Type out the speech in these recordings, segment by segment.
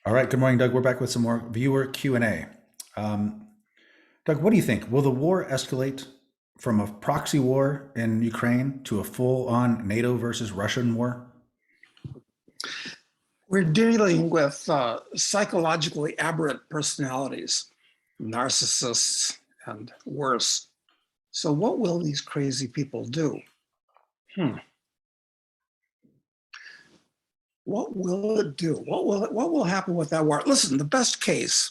All right. Good morning, Doug. We're back with some more viewer Q&A. Um, Doug, what do you think? Will the war escalate from a proxy war in Ukraine to a full-on NATO versus Russian war? We're dealing with psychologically aberrant personalities, narcissists, and worse. So, what will these crazy people do? Hmm. What will it do? What will happen with that war? Listen, the best case,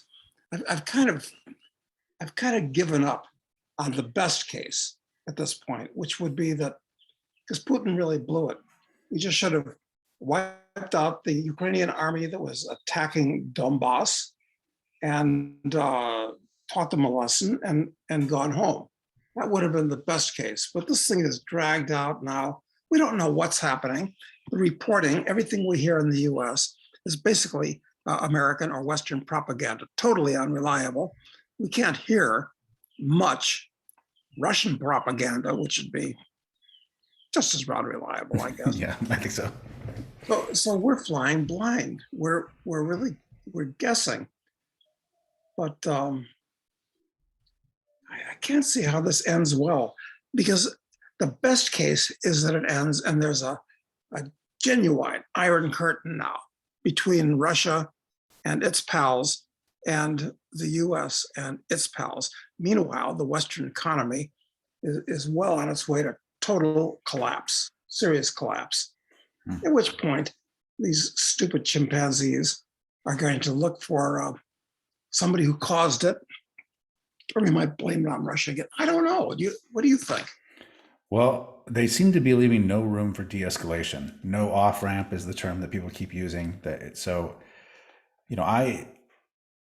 I've kind of given up on the best case at this point, which would be that because Putin really blew it. We just should have wiped out the Ukrainian army that was attacking Donbass and taught them a lesson and gone home. That would have been the best case. But this thing is dragged out now. We don't know what's happening. The reporting, everything we hear in the US is basically American or Western propaganda, totally unreliable. We can't hear much Russian propaganda, which would be just as unreliable, I guess. Yeah, I think so. So we're flying blind. We're guessing, but I can't see how this ends well, because the best case is that it ends and there's a genuine iron curtain now between Russia and its pals and the US and its pals. Meanwhile, the Western economy is well on its way to total collapse, serious collapse. Hmm. At which point, these stupid chimpanzees are going to look for somebody who caused it, or we might blame it on Russia again. I don't know. What do you think? Well, they seem to be leaving no room for de-escalation. No off-ramp is the term that people keep using. So,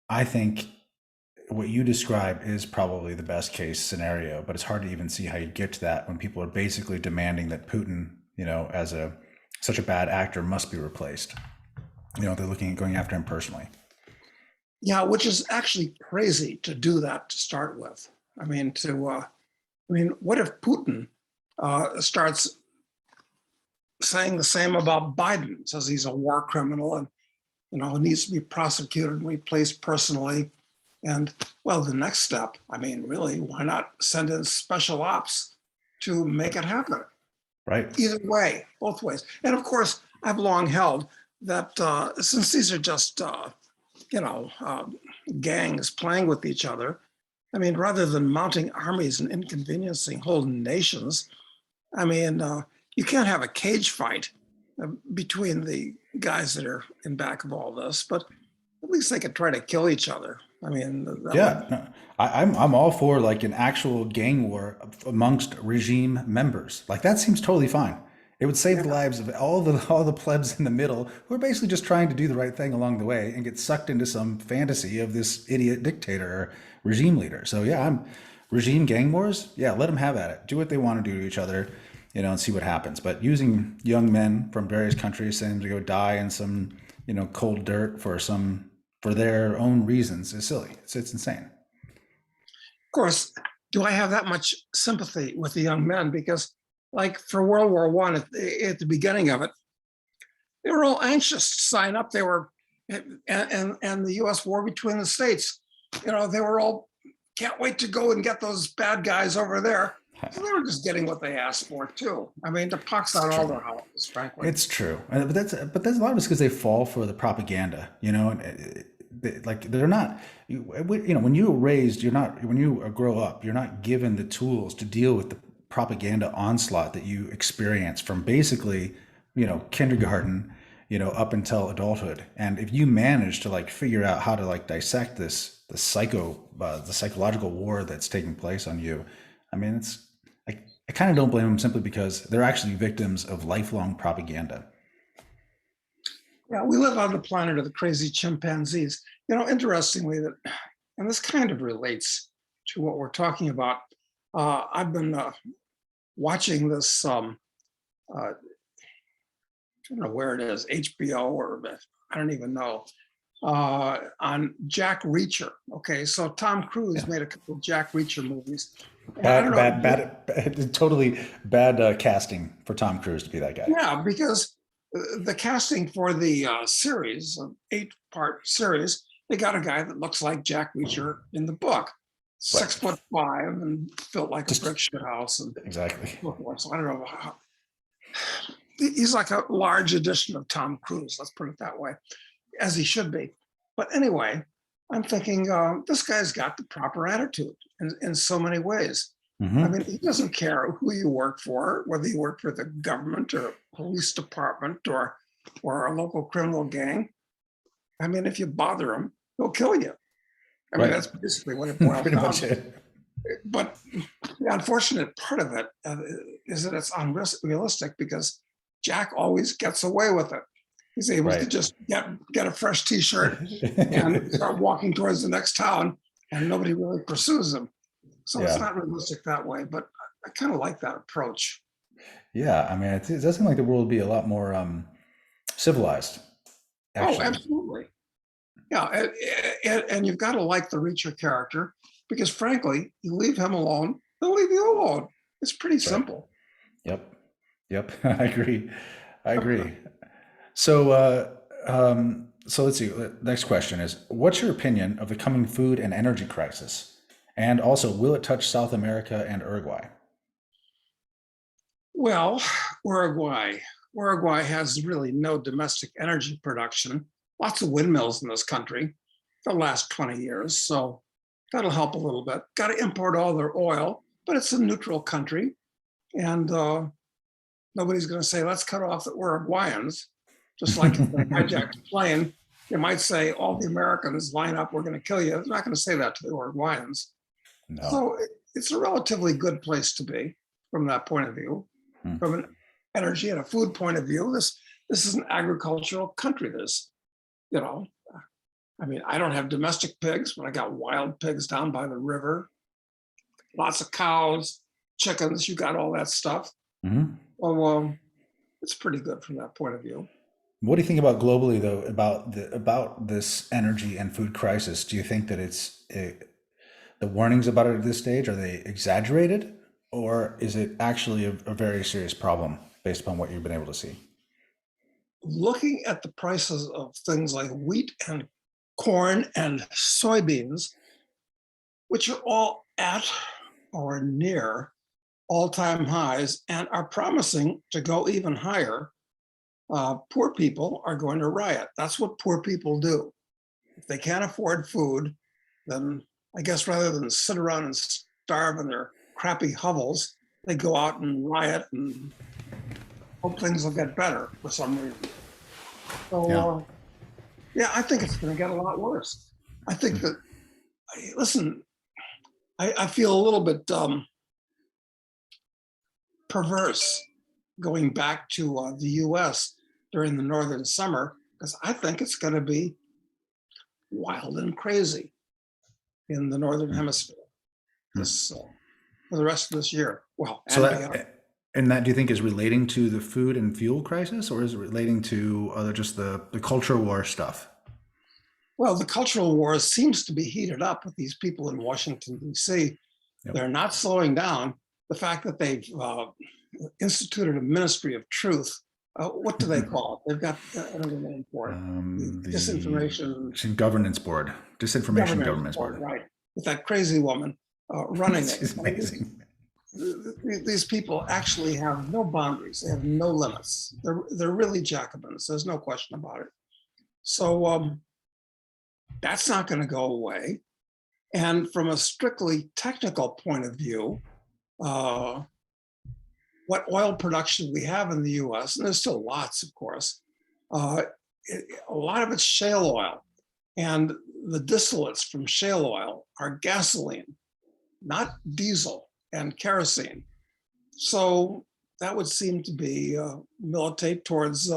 I think what you describe is probably the best case scenario, but it's hard to even see how you get to that when people are basically demanding that Putin, as such a bad actor, must be replaced. They're looking at going after him personally. Yeah, which is actually crazy to do that to start with. What if Putin starts saying the same about Biden, says he's a war criminal and needs to be prosecuted and replaced personally. And well, the next step, really, why not send in special ops to make it happen? Right. Either way, both ways. And of course, I've long held that since these are just, gangs playing with each other, rather than mounting armies and inconveniencing whole nations, you can't have a cage fight between the guys that are in back of all this, but at least they could try to kill each other. Yeah, no, I'm all for like an actual gang war amongst regime members. Like that seems totally fine. It would save the Yeah, lives of all the plebs in the middle who are basically just trying to do the right thing along the way and get sucked into some fantasy of this idiot dictator or regime leader. So yeah, I'm regime gang wars. Yeah, let them have at it. Do what they want to do to each other, and see what happens. But using young men from various countries, sending them to go die in some cold dirt for their own reasons is silly. It's insane. of course. Do I have that much sympathy with the young men? Because, like for World War One, at the beginning of it, they were all anxious to sign up. They were, and the U.S. war between the states. They were all can't wait to go and get those bad guys over there. So they were just getting what they asked for too. To pox It's out all true. their houses, frankly. It's true, but that's a lot of it's because they fall for the propaganda, and like they're not, when you were raised, you're not when you grow up, you're not given the tools to deal with the propaganda onslaught that you experience from basically, kindergarten, up until adulthood. And if you manage to like figure out how to like dissect the psychological war that's taking place on you, it's I kind of don't blame them simply because they're actually victims of lifelong propaganda. Yeah, we live on the planet of the crazy chimpanzees. Interestingly, and this kind of relates to what we're talking about. I've been watching this. I don't know where it is, HBO or I don't even know. On Jack Reacher. Okay, so Tom Cruise Yeah. made a couple of Jack Reacher movies. And I don't Bad, know. bad, bad, totally bad casting for Tom Cruise to be that guy. Yeah, because The casting for the series, an 8-part series, they got a guy that looks like Jack Reacher in the book, Right. 6'5" and built like a brick Just shit house and exactly. so forth. So I don't know how. He's like a large edition of Tom Cruise, let's put it that way, as he should be. But anyway, I'm thinking this guy's got the proper attitude in so many ways. I Hmm. mean, he doesn't care who you work for, whether you work for the government or police department or a local criminal gang. I mean, if you bother him, he'll kill you. I mean, Right. that's basically what it boils Pretty down much to. it. But the unfortunate part of it is that it's unrealistic because Jack always gets away with it. He's able to Right. just get a fresh T-shirt and start walking towards the next town, and nobody really pursues him. So it's Yeah. not realistic that way, but I kind of like that approach. Yeah. I mean, it does seem like the world would be a lot more civilized, Oh, actually. absolutely. Yeah, and you've got to like the Reacher character because, frankly, you leave him alone, he'll leave you alone. It's pretty Right. simple. Yep. Yep. I agree. I agree. So, so let's see. Next question is: what's your opinion of the coming food and energy crisis? And also, will it touch South America and Uruguay? Well, Uruguay. Uruguay has really no domestic energy production. Lots of windmills in this country for the last 20 years. So that'll help a little bit. Got to import all their oil, but it's a neutral country. And nobody's going to say, let's cut off the Uruguayans. Just like if they hijack a plane, they might say, all the Americans line up, we're going to kill you. They're not going to say that to the Uruguayans. No. So it's a relatively good place to be from that point of view. Hmm. From an energy and a food point of view, this is an agricultural country. There's, you know, I mean, I don't have domestic pigs, but I got wild pigs down by the river, lots of cows, chickens, you got all that stuff. Hmm. Well, it's pretty good from that point of view. What do you think about globally, though, about this energy and food crisis? Do you think that the warnings about it at this stage, are they exaggerated, or is it actually a very serious problem based upon what you've been able to see? Looking at the prices of things like wheat and corn and soybeans, which are all at or near all-time highs and are promising to go even higher, poor people are going to riot. That's what poor people do. If they can't afford food, then I guess rather than sit around and starve in their crappy hovels, they go out and riot and hope things will get better for some reason. So, Yeah. yeah, I think it's going to get a lot worse. I think that, listen, I feel a little bit perverse going back to the US during the northern summer because I think it's going to be wild and crazy in the northern hemisphere this for the rest of this year. Well, So and beyond. and that, do you think, is relating to the food and fuel crisis, or is it relating to other, just the culture war stuff? Well, the cultural war seems to be heated up with these people in Washington, D.C. Yep. They're not slowing down. The fact that they've instituted a ministry of truth. What do they call it? They've got another name for it. The disinformation The governance board, disinformation governance board. right? With that crazy woman running it. She's amazing. These people actually have no boundaries. They have no limits. They're really Jacobins. There's no question about it. So that's not going to go away. And from a strictly technical point of view, what oil production we have in the US, and there's still lots, of course, a lot of it's shale oil. And the distillates from shale oil are gasoline, not diesel and kerosene. So that would seem to be militate towards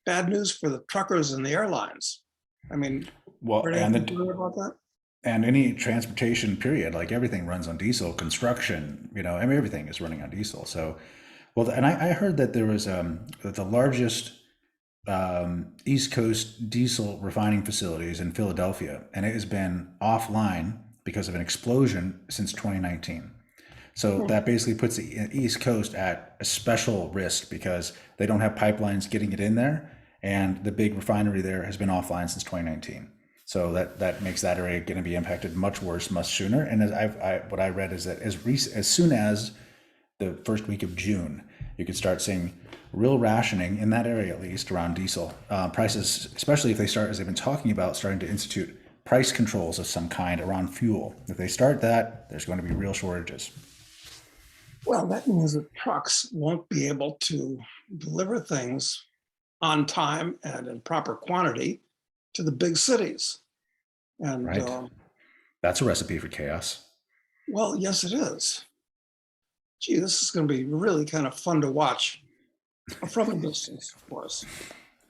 bad news for the truckers and the airlines. I mean, Well, heard anything about that? and any transportation period, like everything runs on diesel. Construction, I mean, everything is running on diesel. So, well, and I heard that there was the largest East Coast diesel refining facilities in Philadelphia, and it has been offline because of an explosion since 2019. So that basically puts the East Coast at a special risk because they don't have pipelines getting it in there, and the big refinery there has been offline since 2019. So that makes that area going to be impacted much worse, much sooner. And as what I read is that as soon as the first week of June, you could start seeing real rationing in that area, at least around diesel prices, especially if they start, as they've been talking about, starting to institute price controls of some kind around fuel. If they start that, there's going to be real shortages. Well, that means that trucks won't be able to deliver things on time and in proper quantity to the big cities. And Right? That's a recipe for chaos. well, yes, it is. Gee, this is going to be really kind of fun to watch from a distance, of course.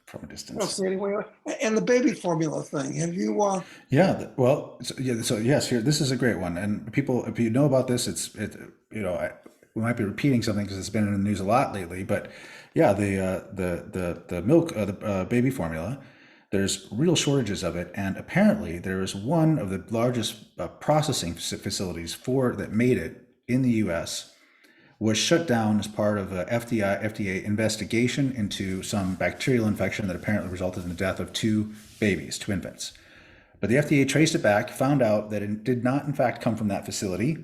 From a I don't distance. see anyway. And the baby formula thing. Have you? Yeah, well, so, yeah, so yes, here this is a great one, and people, if you know about this, we might be repeating something because it's been in the news a lot lately. But yeah, the milk, the baby formula, there's real shortages of it, and apparently there is one of the largest processing facilities for that made it in the U.S. was shut down as part of a FDA investigation into some bacterial infection that apparently resulted in the death of two babies, two infants. But the FDA traced it back, found out that it did not, in fact, come from that facility,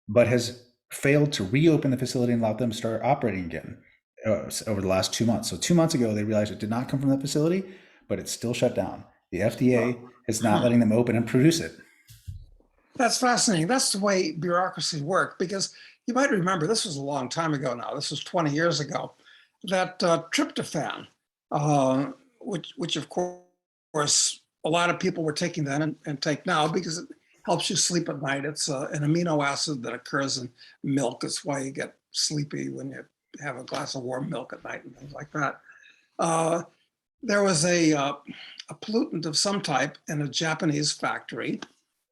but has failed to reopen the facility and allow them to start operating again over the last 2 months. So 2 months ago, they realized it did not come from that facility, but it's still shut down. The FDA is not letting them open and produce it. That's fascinating. That's the way bureaucracy work. Because you might remember, this was a long time ago now. This was 20 years ago. That tryptophan, which of course a lot of people were taking then and take now because it helps you sleep at night. It's an amino acid that occurs in milk. That's why you get sleepy when you have a glass of warm milk at night and things like that. There was a pollutant of some type in a Japanese factory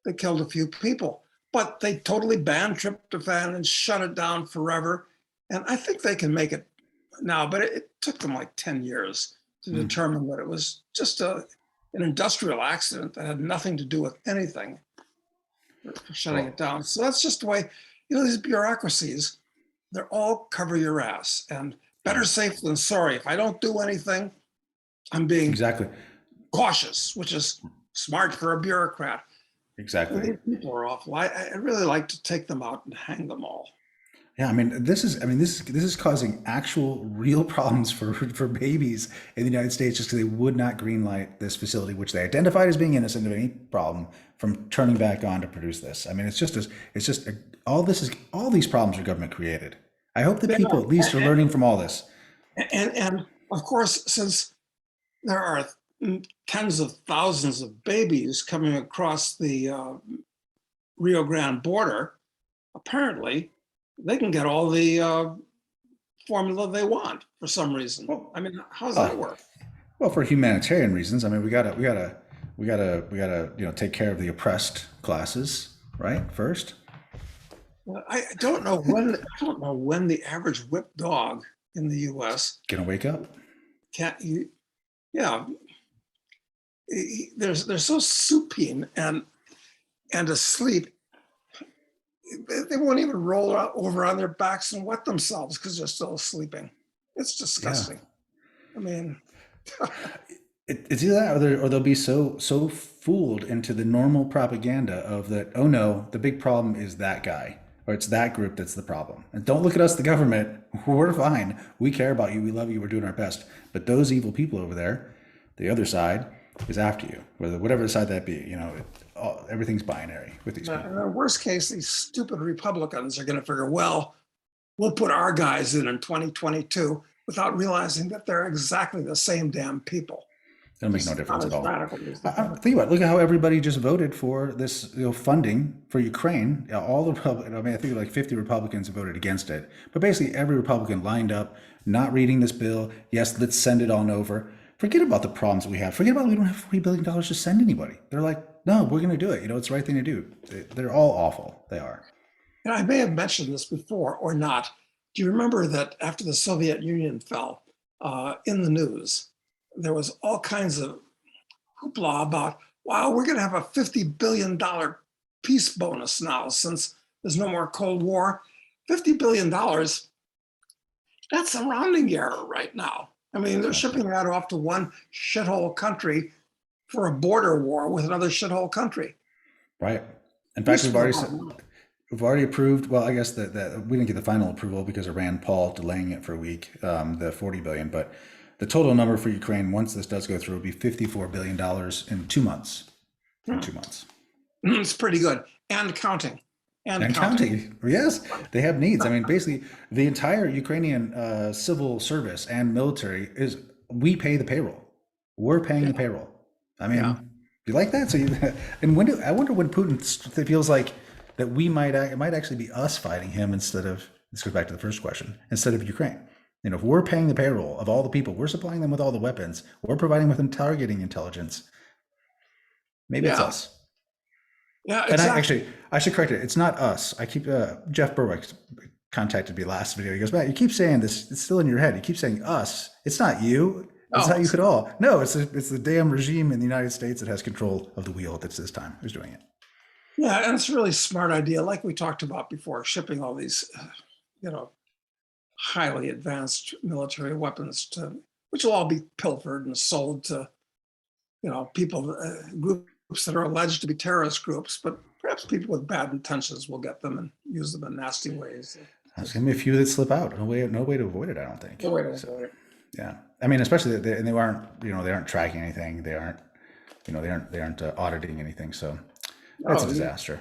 that killed a few people, but they totally banned tryptophan and shut it down forever. And I think they can make it now, but it took them like 10 years to determine that it was just an industrial accident that had nothing to do with anything for shutting it down. So that's just the way, these bureaucracies, they're all cover your ass and better safe than sorry. If I don't do anything, I'm being Exactly. cautious, which is smart for a bureaucrat. Exactly. These people are awful. I really like to take them out and hang them all. Yeah, this is causing actual real problems for babies in the United States just because they would not greenlight this facility, which they identified as being innocent of any problem, from turning back on to produce this. I mean, all these problems are government created. I hope that people at least are learning from all this. And of course, since there are tens of thousands of babies coming across the Rio Grande border, apparently they can get all the formula they want for some reason. I mean, how does that work? Well, for humanitarian reasons, I mean, we gotta take care of the oppressed classes, right? First. I don't know when the average whipped dog in the U.S. Gonna wake up. can't you? Yeah, they're so supine and asleep. They won't even roll over on their backs and wet themselves because they're still sleeping. It's Yeah. disgusting. I mean, It's either that, or they'll be so fooled into the normal propaganda of that. Oh no, the big problem is that guy, or it's that group that's the problem. And don't look at us, the government. We're fine. We care about you. We love you. We're doing our best. But those evil people over there, the other side, is after you. Whatever side that be. Everything's binary with these people. in the worst case, these stupid Republicans are going to figure, well, we'll put our guys in 2022 without realizing that they're exactly the same damn people. It'll make no difference at all. Radical. Think about it. Look at how everybody just voted for this funding for Ukraine. All the Republicans, I think like 50 Republicans voted against it. But basically every Republican lined up, not reading this bill. Yes, let's send it on over. Forget about the problems we have. Forget about we don't have $40 billion to send anybody. They're like, no, we're going to do it. It's the right thing to do. They're all awful. They are. And I may have mentioned this before or not. Do you remember that after the Soviet Union fell, in the news, there was all kinds of hoopla about, wow, we're going to have a $50 billion peace bonus now since There's no more Cold War. $50 billion, that's a rounding error right now. I mean, they're shipping that off to one shithole country for a border war with another shithole country. Right. In fact, we've already approved. Well, I guess that we didn't get the final approval because of Rand Paul delaying it for a week. The 40 billion, but the total number for Ukraine once this does go through will be $54 billion in 2 months. In 2 months. It's pretty good and counting. And counting. Yes, they have needs. I mean, basically, the entire Ukrainian civil service and military is we pay the payroll. We're paying the payroll. I mean, you like that? So, and I wonder when Putin feels like that it might actually be us fighting him instead of. This goes back to the first question. Instead of Ukraine, if we're paying the payroll of all the people, we're supplying them with all the weapons, we're providing with them targeting intelligence. Maybe it's us. Yeah, exactly. And I should correct it. It's not us. I keep Jeff Berwick contacted me last video. He goes, Matt, you keep saying this. It's still in your head. You keep saying us. It's not you. It's not you at all. No, it's the damn regime in the United States that has control of the wheel that's this time who's doing it. Yeah, and it's a really smart idea, like we talked about before, shipping all these, highly advanced military weapons which will all be pilfered and sold to, people, groups that are alleged to be terrorist groups, but perhaps people with bad intentions will get them and use them in nasty ways. There's gonna be a few that slip out. No way to avoid it. I don't think. No way to avoid it. Yeah, I mean, especially and they aren't, they aren't tracking anything. They aren't, they aren't auditing anything. So that's a disaster.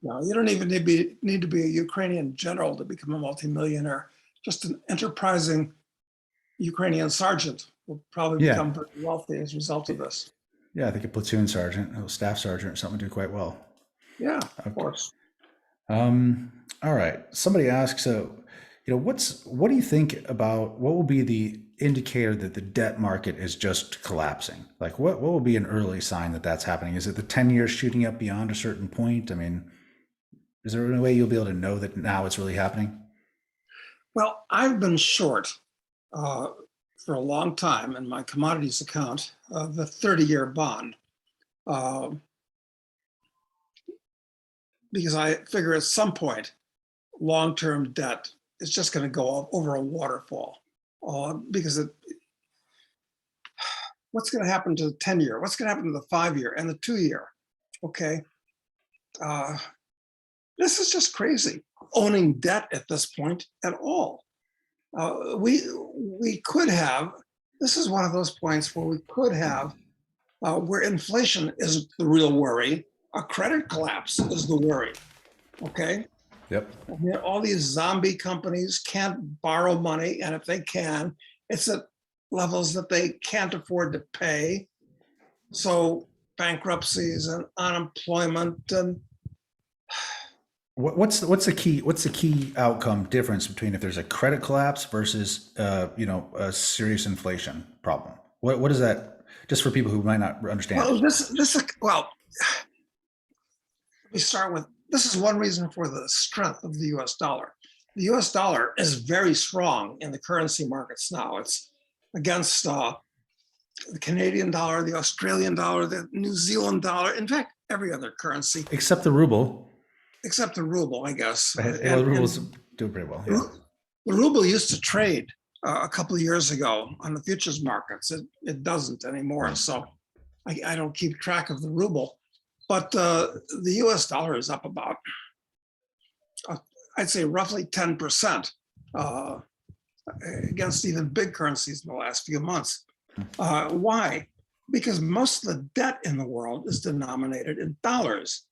No, you don't even need to be a Ukrainian general to become a multimillionaire. Just an enterprising Ukrainian sergeant will probably become very wealthy as a result of this. Yeah, I think a platoon sergeant, a staff sergeant or something would do quite well. Yeah, of course. All right. Somebody asks, what do you think about what will be the indicator that the debt market is just collapsing? Like what will be an early sign that that's happening? Is it the 10 years shooting up beyond a certain point? I mean, is there any way you'll be able to know that now it's really happening? Well, I've been short for a long time in my commodities account, the 30-year bond, because I figure at some point, long-term debt is just going to go over a waterfall. Because what's going to happen to the 10-year? What's going to happen to the 5-year and the 2-year? Okay. This is just crazy, owning debt at this point at all. We could have, this is one of those points where we could have, where inflation isn't the real worry, a credit collapse is the worry, okay? Yep. All these zombie companies can't borrow money, and if they can, it's at levels that they can't afford to pay. So bankruptcies and unemployment and what's the key outcome difference between if there's a credit collapse versus a serious inflation problem? What is that? Just for people who might not understand. Well, we start with this is one reason for the strength of the U.S. dollar. The U.S. dollar is very strong in the currency markets now. It's against the Canadian dollar, the Australian dollar, the New Zealand dollar. In fact, every other currency except the ruble. Except the ruble, I guess. The rubles do pretty well. Yeah. The ruble used to trade a couple of years ago on the futures markets. It doesn't anymore. So I don't keep track of the ruble. But the US dollar is up about, I'd say roughly 10% against even big currencies in the last few months. Why? Because most of the debt in the world is denominated in dollars.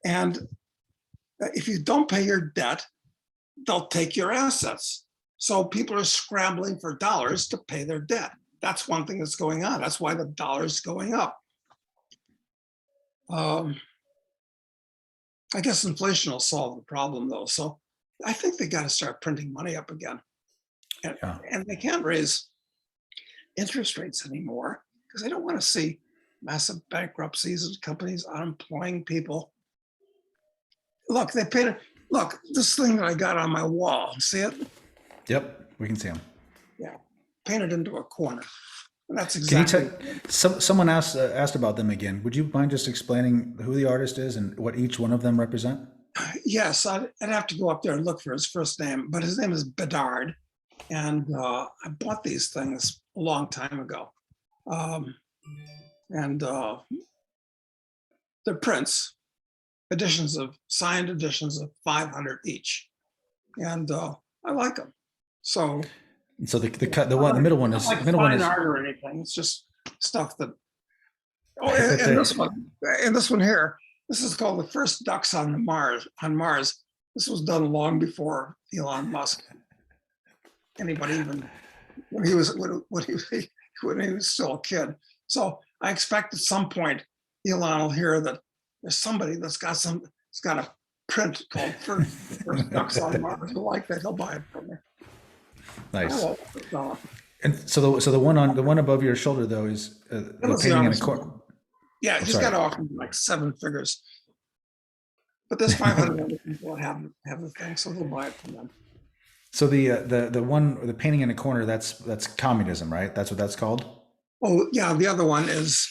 And if you don't pay your debt, they'll take your assets. So people are scrambling for dollars to pay their debt. That's one thing that's going on. That's why the dollar is going up. I guess inflation will solve the problem, though. So I think they got to start printing money up again. And they can't raise interest rates anymore because they don't want to see massive bankruptcies of companies unemploying people. Look, they painted, look, this thing that I got on my wall, see it? Yep, we can see them. Yeah, painted into a corner. And that's exactly. Someone asked about them again. Would you mind just explaining who the artist is and what each one of them represent? Yes, I'd have to go up there and look for his first name, but his name is Bedard. And I bought these things a long time ago. Um, and they're prints, signed editions of 500 each. And I like them. So So the not middle one like middle one fine is art or anything. It's just stuff that. Oh, but and the this one, and this one here. This is called the first ducks on Mars. On Mars, this was done long before Elon Musk. Anybody even when he was when he was still a kid. So I expect at some point Elon will hear that there's somebody that's got a print called First Ducks on Mars. He'll like that. He'll buy it from me. I nice. won't. No. And so the one above your shoulder though is That the was the painting in a honest corner. one. Yeah, Oh, he's sorry. got to offer like 7 figures. But there's 500 other people that have the thing, so they'll buy it from them. So the painting in a corner, that's communism, right? That's what that's called. Oh, yeah, the other one is,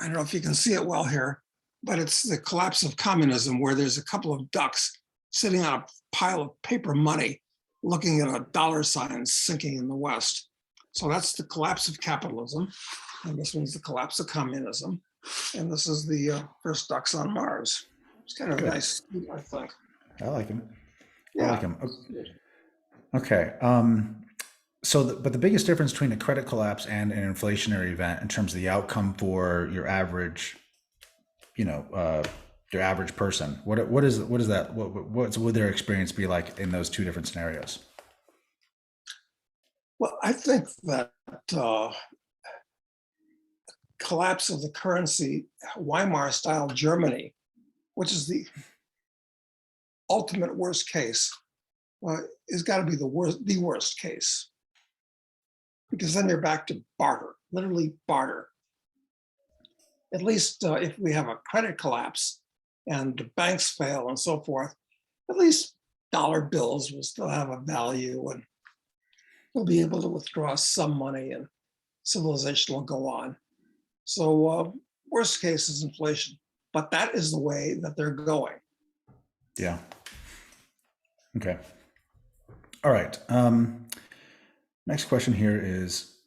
I don't know if you can see it well here, but it's the collapse of communism, where there's a couple of ducks sitting on a pile of paper money, looking at a dollar sign sinking in the West. So that's the collapse of capitalism. And this one's the collapse of communism. And this is the first ducks on Mars. It's kind of Good. nice, I think. I like him. I like Yeah. him. Okay. But the biggest difference between a credit collapse and an inflationary event in terms of the outcome for your average, you know, your average person, what is that? What would their experience be like in those two different scenarios? Well, I think that collapse of the currency, Weimar style Germany, which is the ultimate worst case, has got to be the worst case, because then you're back to barter, literally barter. At least if we have a credit collapse and the banks fail and so forth, at least dollar bills will still have a value, and we'll be able to withdraw some money and civilization will go on. So worst case is inflation, but that is the way that they're going. Yeah. Okay. All right. Next question here is,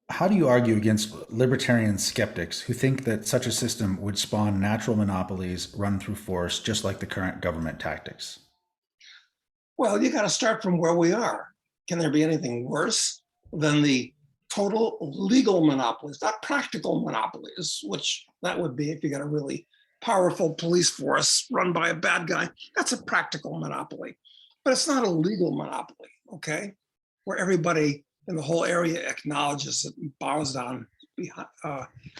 how do you argue against libertarian skeptics who think that such a system would spawn natural monopolies run through force, just like the current government tactics? Well, you got to start from where we are. Can there be anything worse than the total legal monopolies, not practical monopolies, which that would be if you got a really powerful police force run by a bad guy? That's a practical monopoly, but it's not a legal monopoly, okay? Where everybody in the whole area acknowledges it and bows down behind,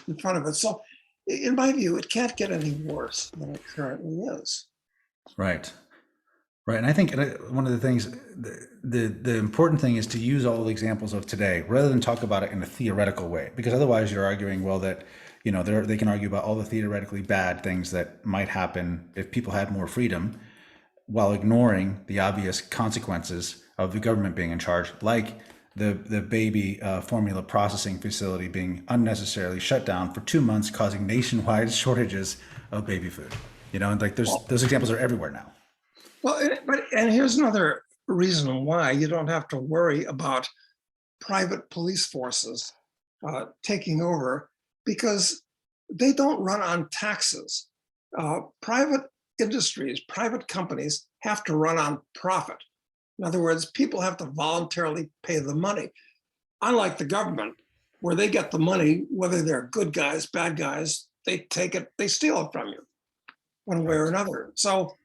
in front of it. So in my view, it can't get any worse than it currently is. Right. Right. And I think one of the things, the important thing is to use all the examples of today rather than talk about it in a theoretical way, because otherwise you're arguing, well, that, you know, they can argue about all the theoretically bad things that might happen if people had more freedom while ignoring the obvious consequences of the government being in charge, like the baby formula processing facility being unnecessarily shut down for 2 months, causing nationwide shortages of baby food. You know, and like those examples are everywhere now. Well, and here's another reason why you don't have to worry about private police forces taking over, because they don't run on taxes. Private industries, private companies have to run on profit. In other words, people have to voluntarily pay the money. Unlike the government, where they get the money, whether they're good guys, bad guys, they take it, they steal it from you one way or another. So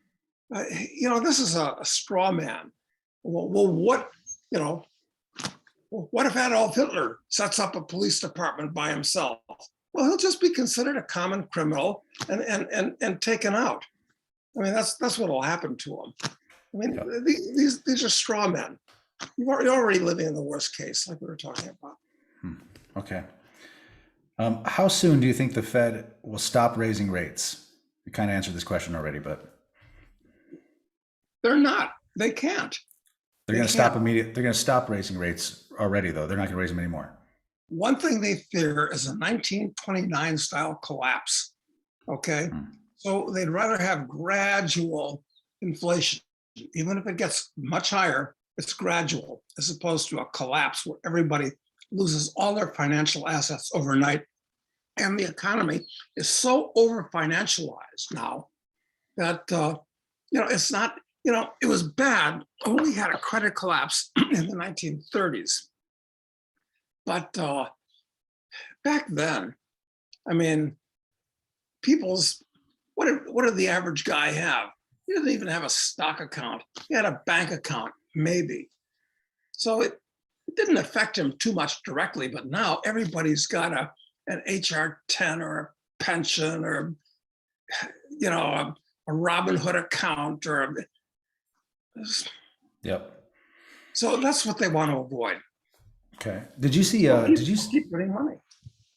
this is a straw man. Well, what, what if Adolf Hitler sets up a police department by himself? Well, he'll just be considered a common criminal and taken out. I mean, that's what will happen to him. I mean, these are straw men. You're already living in the worst case, like we were talking about. Okay. How soon do you think the Fed will stop raising rates? You kind of answered this question already, but they're not. They can't. They're going to stop immediately. They're going to stop raising rates already, though. They're not going to raise them anymore. One thing they fear is a 1929 style collapse. Okay. So they'd rather have gradual inflation, even if it gets much higher, it's gradual, as opposed to a collapse where everybody loses all their financial assets overnight. And the economy is so over financialized now that, it's not, it was bad when we had a credit collapse in the 1930s. But back then, I mean, people's, what did the average guy have? He didn't even have a stock account. He had a bank account, maybe. So it didn't affect him too much directly, but now everybody's got an HR 10 or a pension or, a Robinhood account Yep. so that's what they want to avoid. Okay. Did you see? Keep printing money.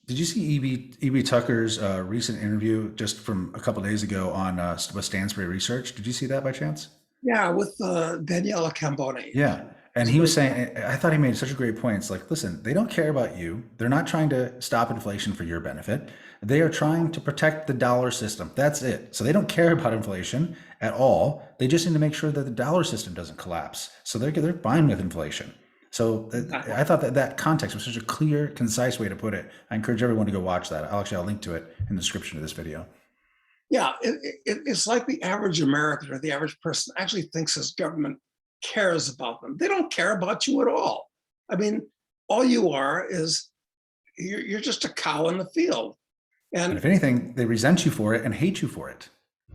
Did you see EB Tucker's recent interview just from a couple days ago on with Stansberry Research? Did you see that by chance? Yeah, with Daniela Camboni. Yeah. And he was saying, I thought he made such a great point. It's like, listen, they don't care about you. They're not trying to stop inflation for your benefit. They are trying to protect the dollar system. That's it. So they don't care about inflation at all. They just need to make sure that the dollar system doesn't collapse. So they're fine with inflation. So I thought that context was such a clear, concise way to put it. I encourage everyone to go watch that. I'll link to it in the description of this video. Yeah, it's like the average American or the average person actually thinks his government cares about them. They don't care about you at all. I mean, all you are is you're just a cow in the field. And if anything, they resent you for it and hate you for it.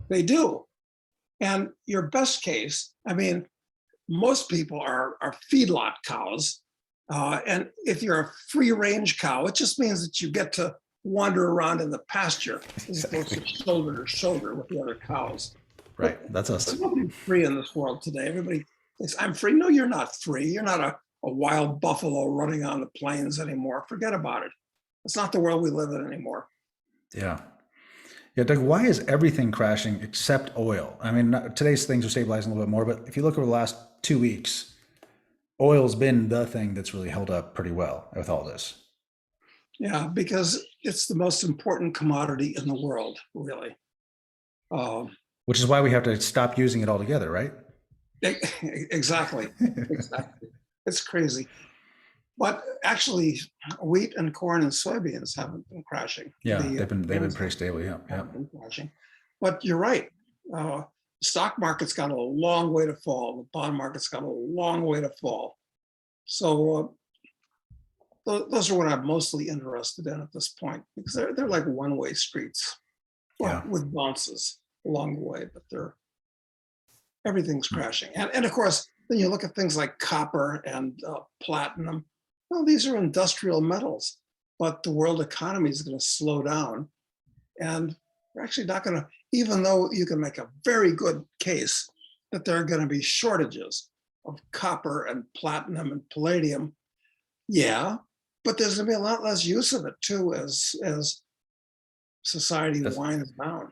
They do. And your best case, I mean, most people are feedlot cows. And if you're a free range cow, it just means that you get to wander around in the pasture as opposed to shoulder to shoulder with the other cows. Right. That's us. There's nobody free in this world today. Everybody thinks, I'm free. No, you're not free. You're not a wild buffalo running on the plains anymore. Forget about it. It's not the world we live in anymore. Yeah. Yeah, Doug, why is everything crashing except oil? I mean, today's things are stabilizing a little bit more, but if you look over the last 2 weeks, oil's been the thing that's really held up pretty well with all this. Yeah, because it's the most important commodity in the world, really. Which is why we have to stop using it altogether, right? Exactly. Exactly. It's crazy. But actually, wheat and corn and soybeans haven't been crashing. Yeah, they've been pretty stable. Yeah, yeah. Been crashing. But you're right. The stock market's got a long way to fall. The bond market's got a long way to fall. So those are what I'm mostly interested in at this point, because they're like one-way streets, well, with bounces along the way, but everything's crashing. And of course, then you look at things like copper and platinum. Well, these are industrial metals, but the world economy is going to slow down. And we're actually not going to, even though you can make a very good case that there are going to be shortages of copper and platinum and palladium. Yeah, but there's going to be a lot less use of it too as society winds down.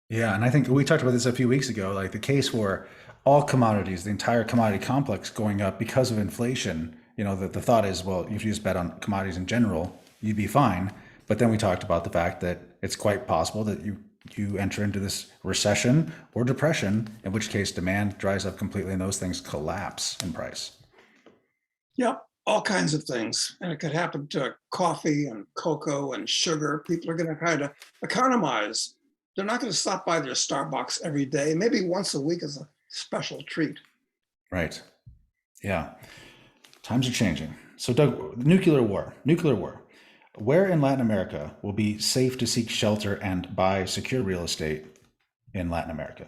Yeah, and I think we talked about this a few weeks ago, like the case for all commodities, the entire commodity complex going up because of inflation. You know, the thought is, well, if you just bet on commodities in general, you'd be fine. But then we talked about the fact that it's quite possible that you enter into this recession or depression, in which case demand dries up completely and those things collapse in price. Yep, all kinds of things. And it could happen to coffee and cocoa and sugar. People are going to kind of economize. They're not going to stop by their Starbucks every day. Maybe once a week is a special treat. Right. Yeah. Times are changing. So, Doug, nuclear war. Where in Latin America will be safe to seek shelter and buy secure real estate in Latin America?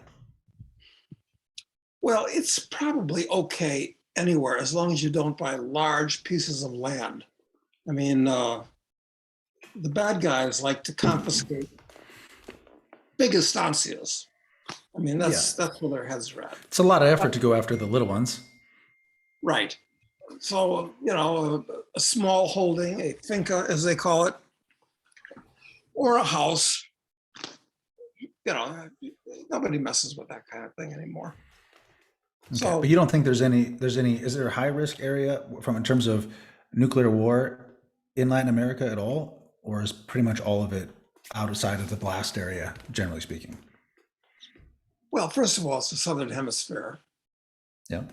Well, it's probably okay anywhere as long as you don't buy large pieces of land. I mean, the bad guys like to confiscate big estancias. I mean, that's where their heads are at. It's a lot of effort to go after the little ones. Right. So, a small holding, a finca, as they call it, or a house, nobody messes with that kind of thing anymore. Okay. So, but you don't think is there a high risk area in terms of nuclear war in Latin America at all? Or is pretty much all of it outside of the blast area, generally speaking? Well, first of all, it's the Southern Hemisphere, Yeah.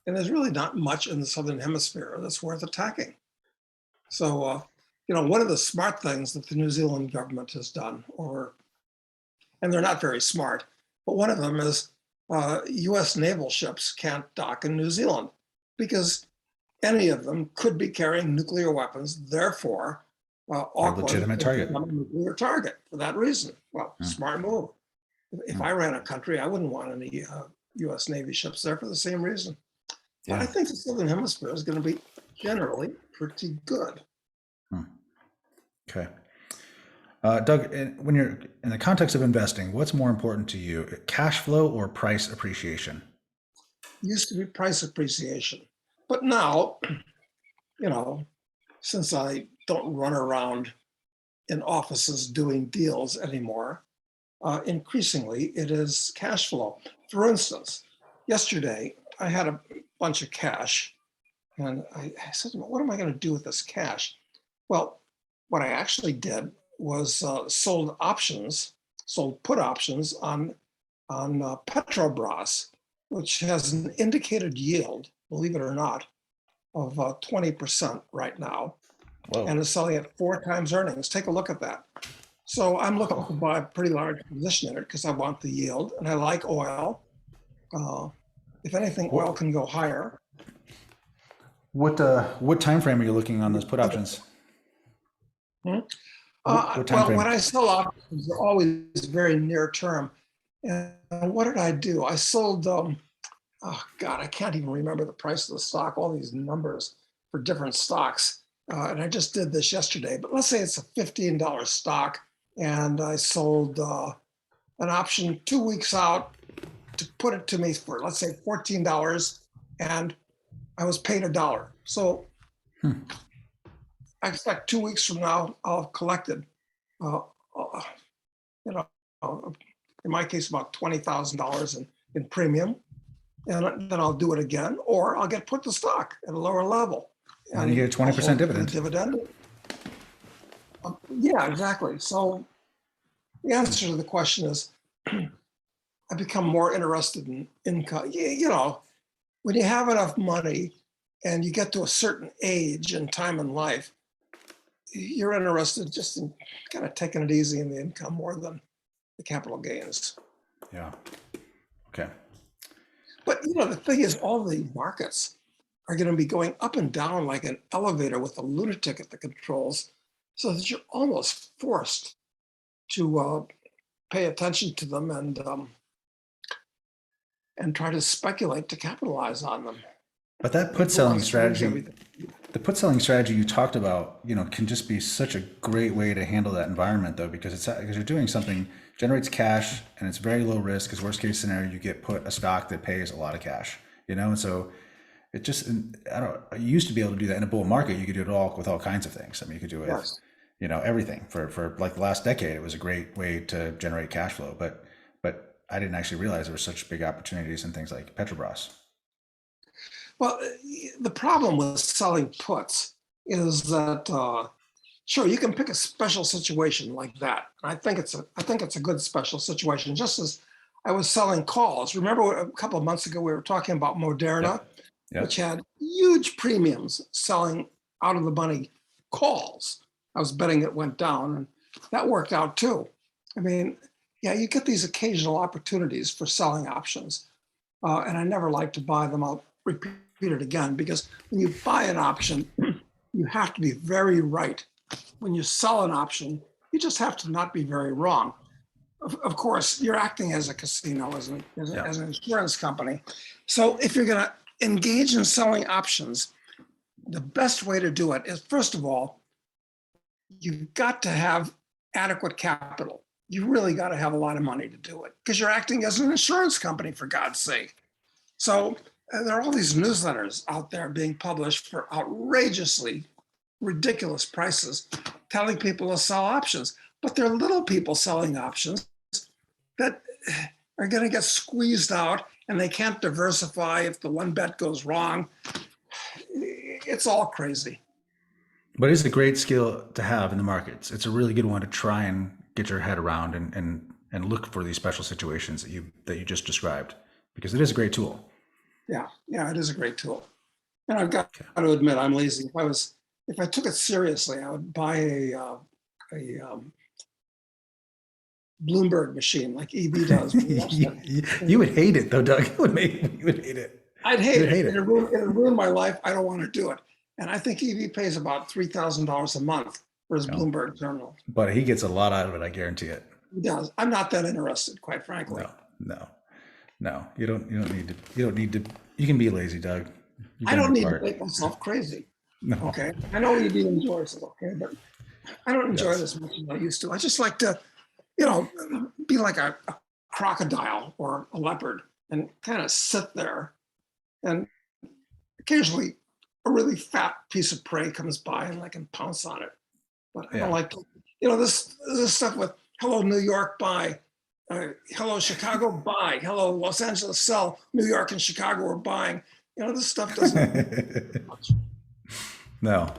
and there's really not much in the Southern Hemisphere that's worth attacking. So, one of the smart things that the New Zealand government has done, and they're not very smart, but one of them is US naval ships can't dock in New Zealand because any of them could be carrying nuclear weapons. Therefore, Or Auckland legitimate has target. become a nuclear target for that reason. Well, Mm, smart move. If mm. I ran a country, I wouldn't want any US Navy ships there for the same reason. But I Yeah. think the Southern Hemisphere is going to be generally pretty good. Mm. Okay. Doug, when you're in the context of investing, what's more important to you, cash flow or price appreciation? Used to be price appreciation. But now, you know, since I don't run around in offices doing deals anymore, increasingly it is cash flow. For instance, yesterday I had a bunch of cash and I said, what am I going to do with this cash? Well, what I actually did was sold put options on Petrobras, which has an indicated yield, believe it or not, of 20% right now, and Whoa. is selling at 4 times earnings. Take a look at that. So I'm looking to Oh. buy a pretty large position in it because I want the yield and I like oil. Uh, if anything, oil What can go higher. what time frame are you looking on those put options? Hmm? What time Well, when frame? I sell options, they're always very near term. And what did I do? I sold, oh God, I can't even remember the price of the stock, all these numbers for different stocks. And I just did this yesterday, but let's say it's a $15 stock and I sold an option 2 weeks out to put it to me for, let's say, $14 and I was paid $1. So Hmm. I expect 2 weeks from now, I'll have collected, uh, uh, you know, in my case, about $20,000 in premium. And then I'll do it again, or I'll get put to stock at a lower level And then you and get a I'll 20% hold it for the dividend. dividend. Yeah, exactly. So the answer to the question is I become more interested in income. When you have enough money and you get to a certain age and time in life, you're interested just in kind of taking it easy in the income more than the capital gains. Yeah. Okay. But the thing is, all the markets are going to be going up and down like an elevator with a lunatic at the controls, so that you're almost forced to pay attention to them and try to speculate to capitalize on them. But that put selling Otherwise, you lose strategy, everything. the put selling strategy you talked about, can just be such a great way to handle that environment though, because you're doing something generates cash and it's very low risk. Because worst case scenario, you get put a stock that pays a lot of cash, and so it just I don't. You used to be able to do that in a bull market. You could do it all with all kinds of things. I mean, you could do it with Yes. everything for like the last decade. It was a great way to generate cash flow, but I didn't actually realize there were such big opportunities in things like Petrobras. Well, the problem with selling puts is that sure, you can pick a special situation like that. I think it's a good special situation. Just as I was selling calls. Remember a couple of months ago we were talking about Moderna, Yep. which Yep. had huge premiums selling out of the money calls. I was betting it went down, and that worked out too. I mean, yeah, you get these occasional opportunities for selling options, and I never like to buy them. I'll repeat it again because when you buy an option, you have to be very right. When you sell an option, you just have to not be very wrong. Of course, you're acting as a casino, Yeah. as an insurance company. So if you're going to engage in selling options, the best way to do it is, first of all, you've got to have adequate capital. You really got to have a lot of money to do it because you're acting as an insurance company, for God's sake. So there are all these newsletters out there being published for outrageously ridiculous prices, telling people to sell options. But they're little people selling options that are going to get squeezed out and they can't diversify if the one bet goes wrong. It's all crazy. But it's a great skill to have in the markets. It's a really good one to try and get your head around and and look for these special situations that you just described, because it is a great tool. Yeah, yeah, it is a great tool. And I've got Okay. to admit, I'm lazy. If I took it seriously, I would buy a Bloomberg machine like EV does. You would hate it though, Doug. You would hate it. I'd You hate would it. hate it. It'd ruin my life. I don't want to do it. And I think EV pays about $3,000 a month for his No, Bloomberg terminal. but he gets a lot out of it. I guarantee it. He does. I'm not that interested, quite frankly. No, no, no. You don't. You don't need to. You don't need to. You can be lazy, Doug. You've I done don't your need to part. make myself crazy. No. Okay. I know EV enjoys it. Okay. But I don't enjoy it Yes. as much as I used to. I just like to, you know, be like a crocodile or a leopard and kind of sit there. And occasionally a really fat piece of prey comes by and I can pounce on it. But I don't Yeah. like to, this stuff with hello, New York, bye. Hello, Chicago, buy. Hello, Los Angeles, sell. New York and Chicago are buying. This stuff doesn't much. No,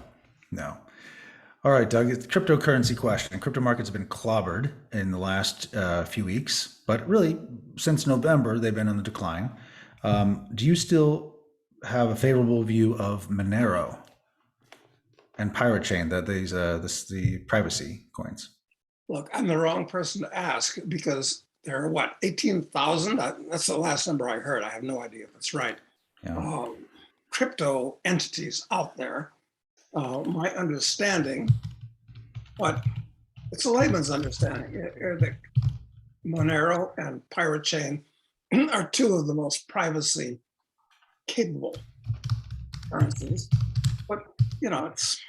no. All right, Doug. It's a cryptocurrency question. Crypto markets have been clobbered in the last few weeks, but really since November they've been on the decline. Do you still have a favorable view of Monero and Pirate Chain, the privacy coins? Look, I'm the wrong person to ask because there are what, 18,000? That's the last number I heard. I have no idea if it's right. Yeah. Crypto entities out there. My understanding, but it's a layman's understanding, that Monero and Pirate Chain are two of the most privacy capable currencies. But, it's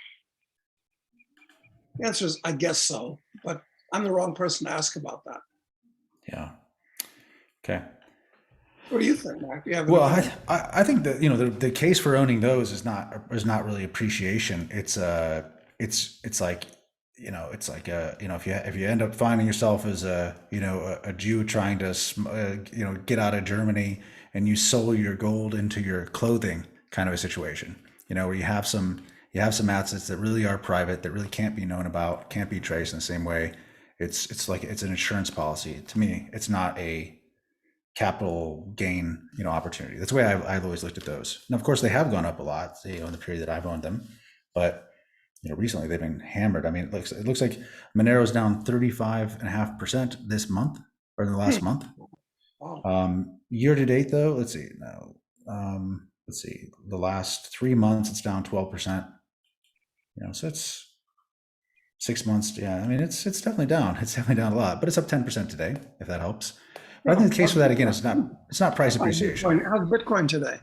the answer is, I guess so, but I'm the wrong person to ask about that. Yeah. Okay. What do you think, Mike? Do you have Well, anything? I think that the case for owning those is not really appreciation. It's like if you end up finding yourself as a Jew trying to get out of Germany and you sold your gold into your clothing kind of a situation, where you have some assets that really are private, that really can't be known about, can't be traced in the same way. It's like it's an insurance policy. To me, it's not a capital gain, opportunity. That's the way I've always looked at those. And of course, they have gone up a lot, in the period that I've owned them. But recently they've been hammered. I mean, it looks like Monero's down 35.5% this month or in the last month. Wow. Year to date, though, let's see. No, the last 3 months it's down 12%. So it's 6 months. Yeah, I mean it's definitely down. It's definitely down a lot, but it's up 10% today, if that helps. But I think the case for that again is not price appreciation. How's Bitcoin today?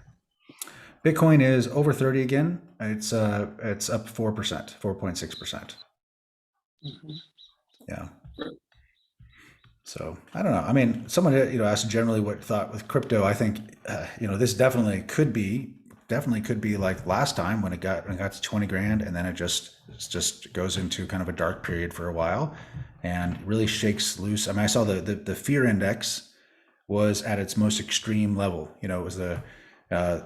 Bitcoin is over 30 again. It's up 4%, 4.6%. Yeah. So I don't know. I mean, someone asked generally what thought with crypto. I think this definitely could be like last time when it got to 20 grand, and then it just goes into kind of a dark period for a while, and really shakes loose. I mean, I saw the fear index was at its most extreme level. It was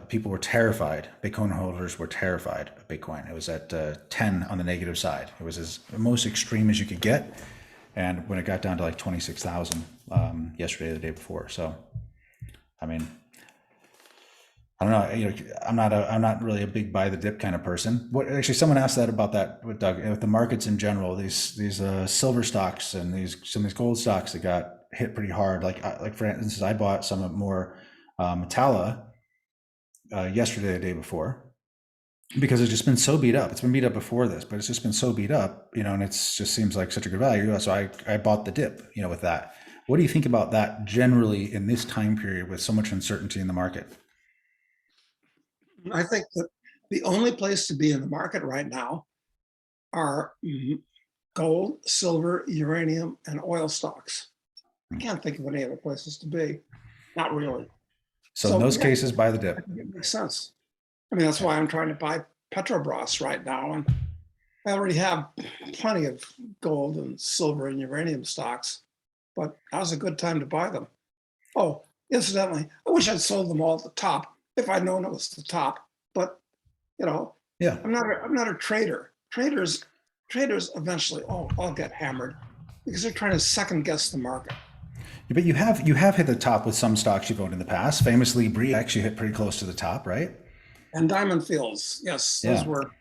people were terrified. Bitcoin holders were terrified of Bitcoin. It was at 10 on the negative side. It was as most extreme as you could get. And when it got down to like 26,000 yesterday or the day before. So, I mean, I don't know. I'm not really a big buy the dip kind of person. What actually someone asked that about that with Doug, with the markets in general, these silver stocks and some of these gold stocks that got hit pretty hard. Like for instance, I bought some more Metalla yesterday, the day before, because it's just been so beat up. It's been beat up before this, but it's just been so beat up, and it's just seems like such a good value. So I bought the dip, with that. What do you think about that generally in this time period with so much uncertainty in the market? I think that the only place to be in the market right now are gold, silver, uranium, and oil stocks. I can't think of any other places to be. Not really. So in those yeah, cases, buy the I dip. think it makes sense. I mean, that's why I'm trying to buy Petrobras right now. And I already have plenty of gold and silver and uranium stocks, but now's a good time to buy them. Oh, incidentally, I wish I'd sold them all at the top if I'd known it was the top. But Yeah. I'm not a trader. Traders eventually all get hammered because they're trying to second guess the market. But you have hit the top with some stocks you've owned in the past. Famously, Bree actually hit pretty close to the top, right? And Diamond Fields, yes, those Yeah. were,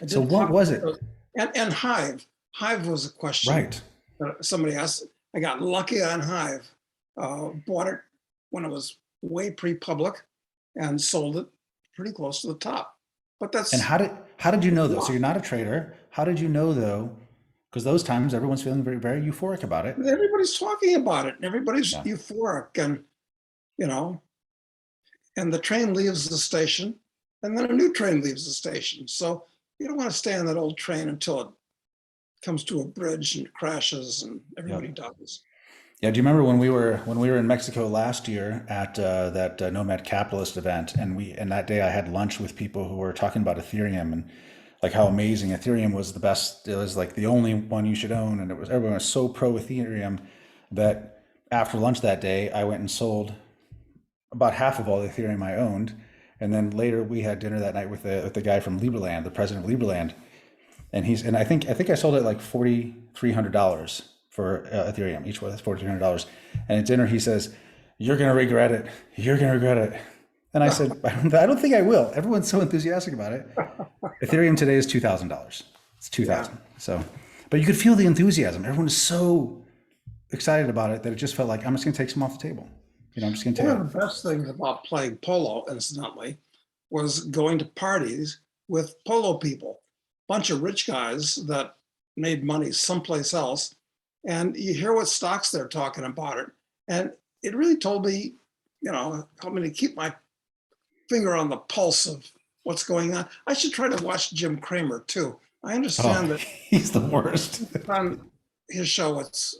I So did what talk was about it? those. And Hive. Hive was a question Right. that somebody asked. I got lucky on Hive. Bought it when it was way pre-public and sold it pretty close to the top. But And that's how did you know though? So luck. you're not a trader. How did you know though? Because those times everyone's feeling very, very euphoric about it. Everybody's talking about it and everybody's Yeah. euphoric and, you know, and the train leaves the station and then a new train leaves the station. So you don't want to stay on that old train until it comes to a bridge and crashes and everybody Yep. dies. Yeah. Do you remember when we were in Mexico last year at that Nomad Capitalist event, and that day I had lunch with people who were talking about Ethereum and like how amazing Ethereum was the best. It was like the only one you should own, and everyone was so pro Ethereum that after lunch that day I went and sold about half of all the Ethereum I owned. And then later we had dinner that night with the guy from Liberland, the president of Liberland, and I think I sold it like $4,300 for Ethereum. Each was $4,300. And at dinner he says, "You're gonna regret it. You're gonna regret it." And I said, "I don't think I will." Everyone's so enthusiastic about it. Ethereum today is $2,000. It's two Yeah. thousand. So, but you could feel the enthusiasm. Everyone is so excited about it that it just felt like I'm just gonna take some off the table. I'm just gonna One take of it. the best things about playing polo, incidentally, was going to parties with polo people, bunch of rich guys that made money someplace else. And you hear what stocks they're talking about it. And it really told me, helped me to keep my finger on the pulse of what's going on. I should try to watch Jim Cramer too. I Oh, understand that he's the worst. on his show, it's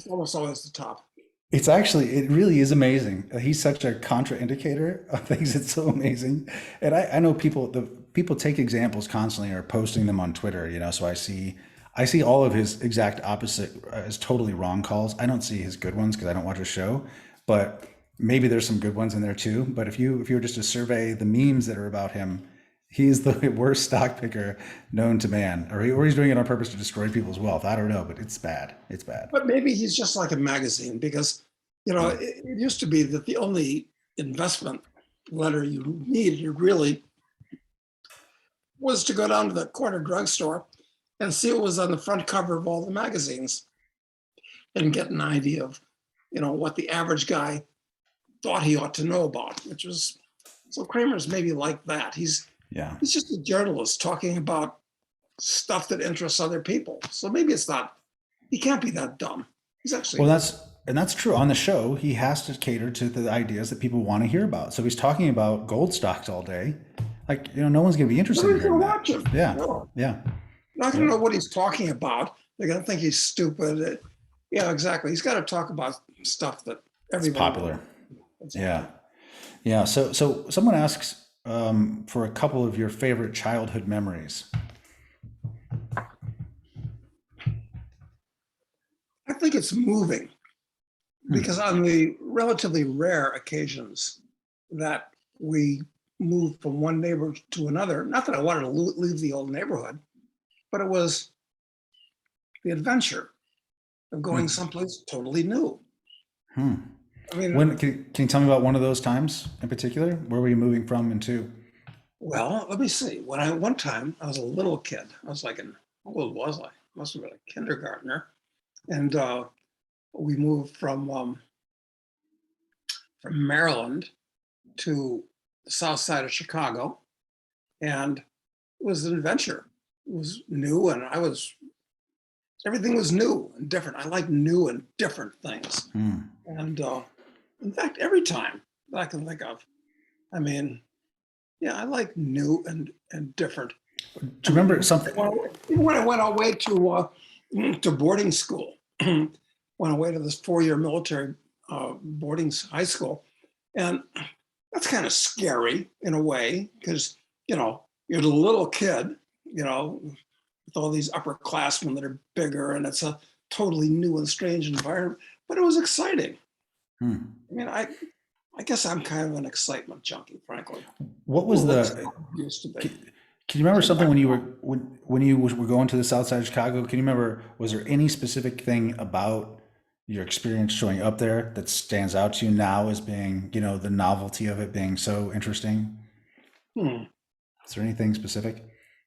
almost always the top. It really is amazing. He's such a contraindicator of things. It's so amazing. And I know people take examples constantly or posting them on Twitter, so I see all of his exact opposite as totally wrong calls. I don't see his good ones because I don't watch his show, but maybe there's some good ones in there too. But if you were just to survey the memes that are about him, he's the worst stock picker known to man, or he's doing it on purpose to destroy people's wealth. I don't know, but it's bad. It's bad. But maybe he's just like a magazine because, Yeah. it used to be that the only investment letter you needed really was to go down to the corner drugstore and see what was on the front cover of all the magazines and get an idea of, what the average guy thought he ought to know about, which was, so Kramer's maybe like that. Yeah. He's just a journalist talking about stuff that interests other people. So maybe he can't be that dumb. He's Well, actually, that's true. On the show, he has to cater to the ideas that people want to hear about. So he's talking about gold stocks all day. Like, no one's going to be interested in nobody's hearing gonna that. watch him. Yeah. No, Yeah. not gonna Yeah. know what he's talking about. They're gonna think he's stupid. Yeah, exactly. He's got to talk about stuff that It's everybody popular. wants. Yeah. Exactly. Yeah. So someone asks for a couple of your favorite childhood memories. I think it's moving because on the relatively rare occasions that we moved from one neighborhood to another, not that I wanted to leave the old neighborhood, but it was the adventure of going Hmm. someplace totally new. Hmm. I mean, Can you tell me about one of those times in particular? Where were you moving from and to? well, let me see. One time I was a little kid. I was like how old was I? Must have been a kindergartner, and we moved from Maryland to the south side of Chicago, and it was an adventure. It was new, and everything was new and different. I like new and different things, Hmm. and in fact, every time that I can think of, I mean, yeah, I like new and different. Do I you remember mean, something? even when I went away to boarding school, went away to this 4-year military high school, and that's kind of scary in a way because you're the little kid, with all these upperclassmen that are bigger, and it's a totally new and strange environment. But it was exciting. Hmm. I mean, I guess I'm kind of an excitement junkie, frankly. What was Well, that's the? how it used to be. Can you remember something when you were going to the south side of Chicago? Can you remember? Was there any specific thing about your experience showing up there that stands out to you now as being, the novelty of it being so interesting? Hmm, Is there anything specific?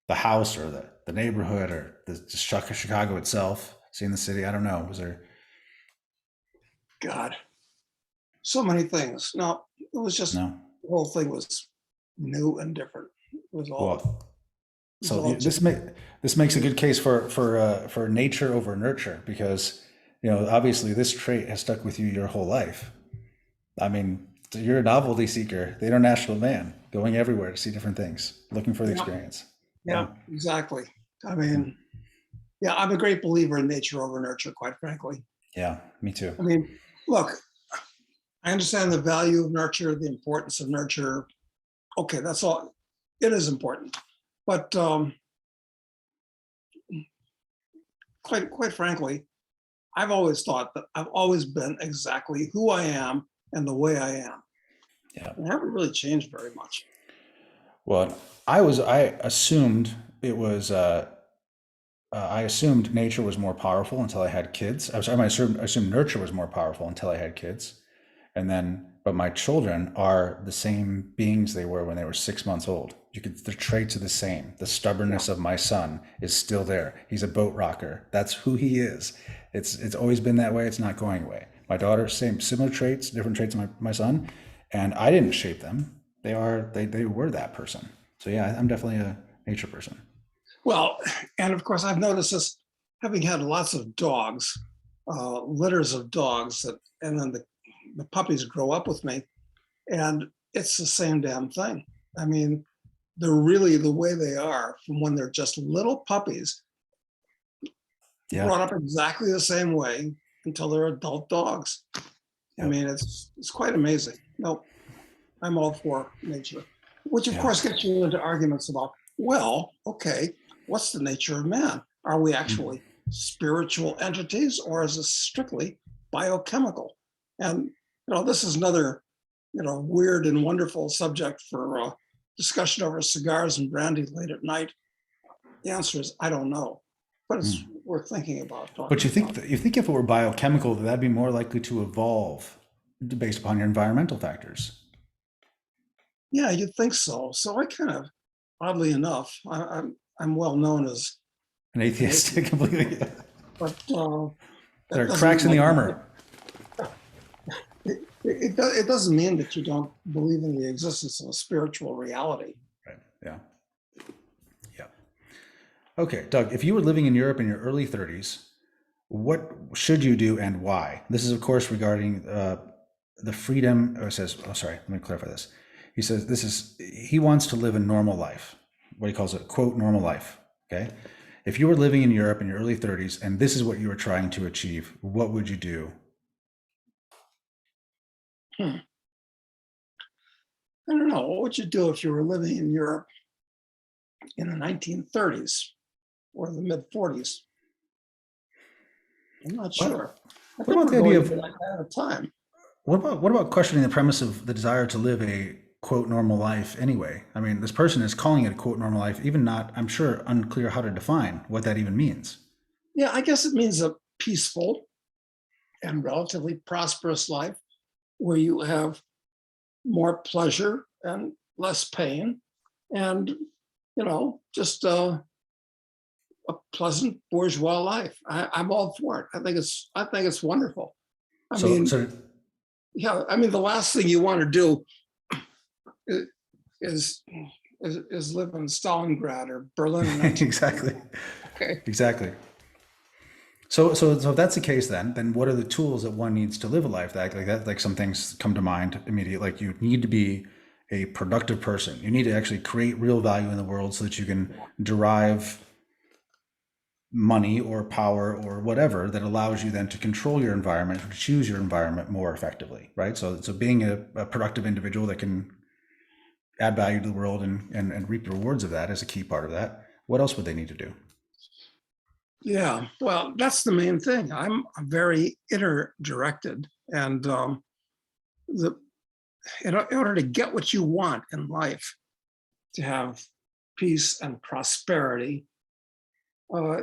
The house or the neighborhood or the Chicago itself, seeing the city? I don't know. Was there? God, so many things. No, it was just No. the whole thing was new and different. Well, It was so all just this makes a good case for nature over nurture because obviously this trait has stuck with you your whole life. I mean, you're a novelty seeker, the international man, going everywhere to see different things, looking for the yeah, experience. yeah, Yeah, exactly. I yeah, mean, yeah, I'm a great believer in nature over nurture, quite frankly. yeah. Me too. I mean, look, I understand the value of nurture, the importance of nurture. Okay, that's all. It is important, but quite frankly, I've always thought that I've always been exactly who I am and the way I am. Yeah. I haven't really changed very much. Well, I assumed it was. I assumed nature was more powerful until I had kids. I assumed nurture was more powerful until I had kids. And then, but my children are the same beings they were when they were 6 months old. The traits are the same. The Yeah, stubbornness of my son is still there. He's a boat rocker. That's who he is. It's always been that way. It's not going away. My daughter, similar traits, different traits of my son. And I didn't shape them. They were that person. So yeah, I'm definitely a nature person. well, and of course, I've noticed this having had lots of dogs, litters of dogs, and then the puppies grow up with me, and it's the same damn thing. I mean, they're really the way they are from when they're just little puppies, Yeah. brought up exactly the same way until they're adult dogs. I Yep. mean, it's quite amazing. No, I'm all for nature, which of Yeah. course gets you into arguments about, well, okay, what's the nature of man? Are we Mm. actually spiritual entities or is this strictly biochemical? And, this is another, weird and wonderful subject for discussion over cigars and brandy late at night. The answer is, I don't know, but it's Mm. worth thinking about, But talking about. you think if it were biochemical, that'd be more likely to evolve based upon your environmental factors. Yeah, you'd think so. So I kind of, oddly enough, I'm well known as An an atheist, atheist, completely. but There that are doesn't cracks mean in I the don't. armor. It doesn't mean that you don't believe in the existence of a spiritual reality. Right. Yeah. Yeah. Okay, Doug. If you were living in Europe in your early 30s, what should you do and why? This is, of course, regarding the freedom. Oh, it says, oh, sorry. Let me clarify this. He says he wants to live a normal life. What he calls a quote normal life. Okay. If you were living in Europe in your early 30s and this is what you were trying to achieve, what would you do? Hmm. I don't know. What would you do if you were living in Europe in the 1930s or the mid 40s? I'm not What sure. I what think about we're the idea going of through that kind of time. what about questioning the premise of the desire to live a quote normal life anyway? I mean, this person is calling it a quote normal life, even not, I'm sure, unclear how to define what that even means. Yeah, I guess it means a peaceful and relatively prosperous life where you have more pleasure and less pain and just a pleasant bourgeois life. I'm all for it. I think it's wonderful. I So mean, so yeah, I mean the last thing you want to do is is live in Stalingrad or Berlin in 19. exactly. Okay. Exactly. So if that's the case, then what are the tools that one needs to live a life like that? Like some things come to mind immediately. Like you need to be a productive person. You need to actually create real value in the world so that you can derive money or power or whatever that allows you then to control your environment or to choose your environment more effectively, right? So being a productive individual that can add value to the world and reap the rewards of that is a key part of that. What else would they need to do? Yeah, well, that's the main thing. I'm very inner directed, and the in order to get what you want in life, to have peace and prosperity, uh,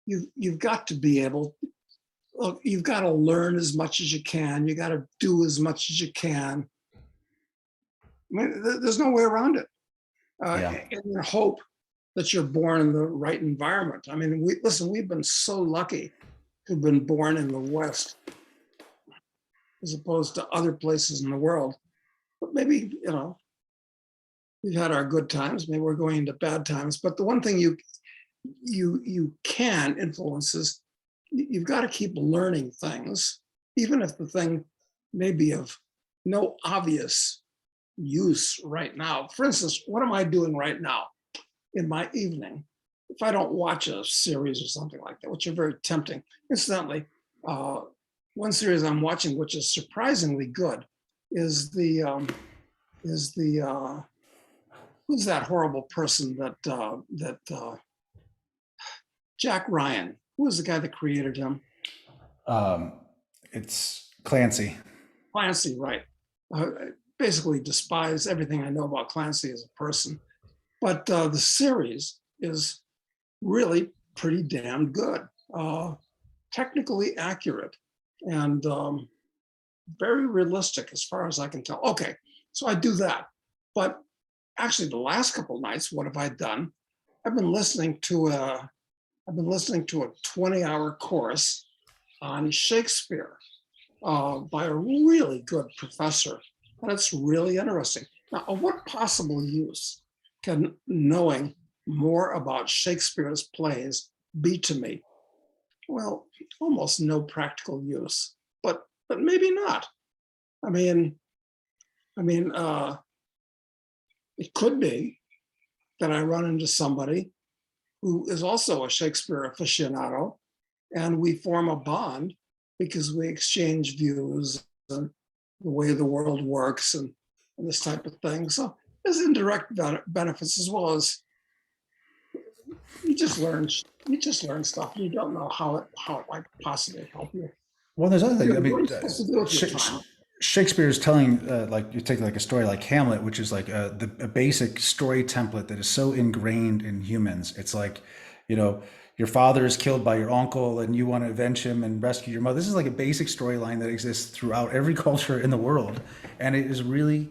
you've got to be able. look, you've got to learn as much as you can. You got to do as much as you can. I mean, there's no way around it. Yeah. In the hope that you're born in the right environment. I mean, we've been so lucky to have been born in the West as opposed to other places in the world. But maybe, we've had our good times, maybe we're going into bad times. But the one thing you can influence is you've got to keep learning things, even if the thing may be of no obvious use right now. For instance, what am I doing right now in my evening? If I don't watch a series or something like that, which are very tempting. Incidentally, one series I'm watching, which is surprisingly good, is the who's that horrible person that Jack Ryan? Who was the guy that created him? Um, it's Clancy. Clancy, right? I basically despise everything I know about Clancy as a person, but the series is really pretty damn good, technically accurate, and very realistic as far as I can tell. Okay, so I do that, but actually, the last couple of nights, what have I done? I've been listening to a 20-hour course on Shakespeare by a really good professor, and it's really interesting. Now, of what possible use can knowing more about Shakespeare's plays be to me? Well, almost no practical use, but maybe not. I mean, it could be that I run into somebody who is also a Shakespeare aficionado, and we form a bond because we exchange views and the way the world works and this type of thing. So there's indirect benefits as well as you just learn stuff. You don't know how it might possibly help you. Well, there's other things. I What are mean, you supposed to do with your time? Shakespeare is telling, like you take like a story like Hamlet, which is like a basic story template that is so ingrained in humans. It's like, your father is killed by your uncle and you want to avenge him and rescue your mother. This is like a basic storyline that exists throughout every culture in the world. And it really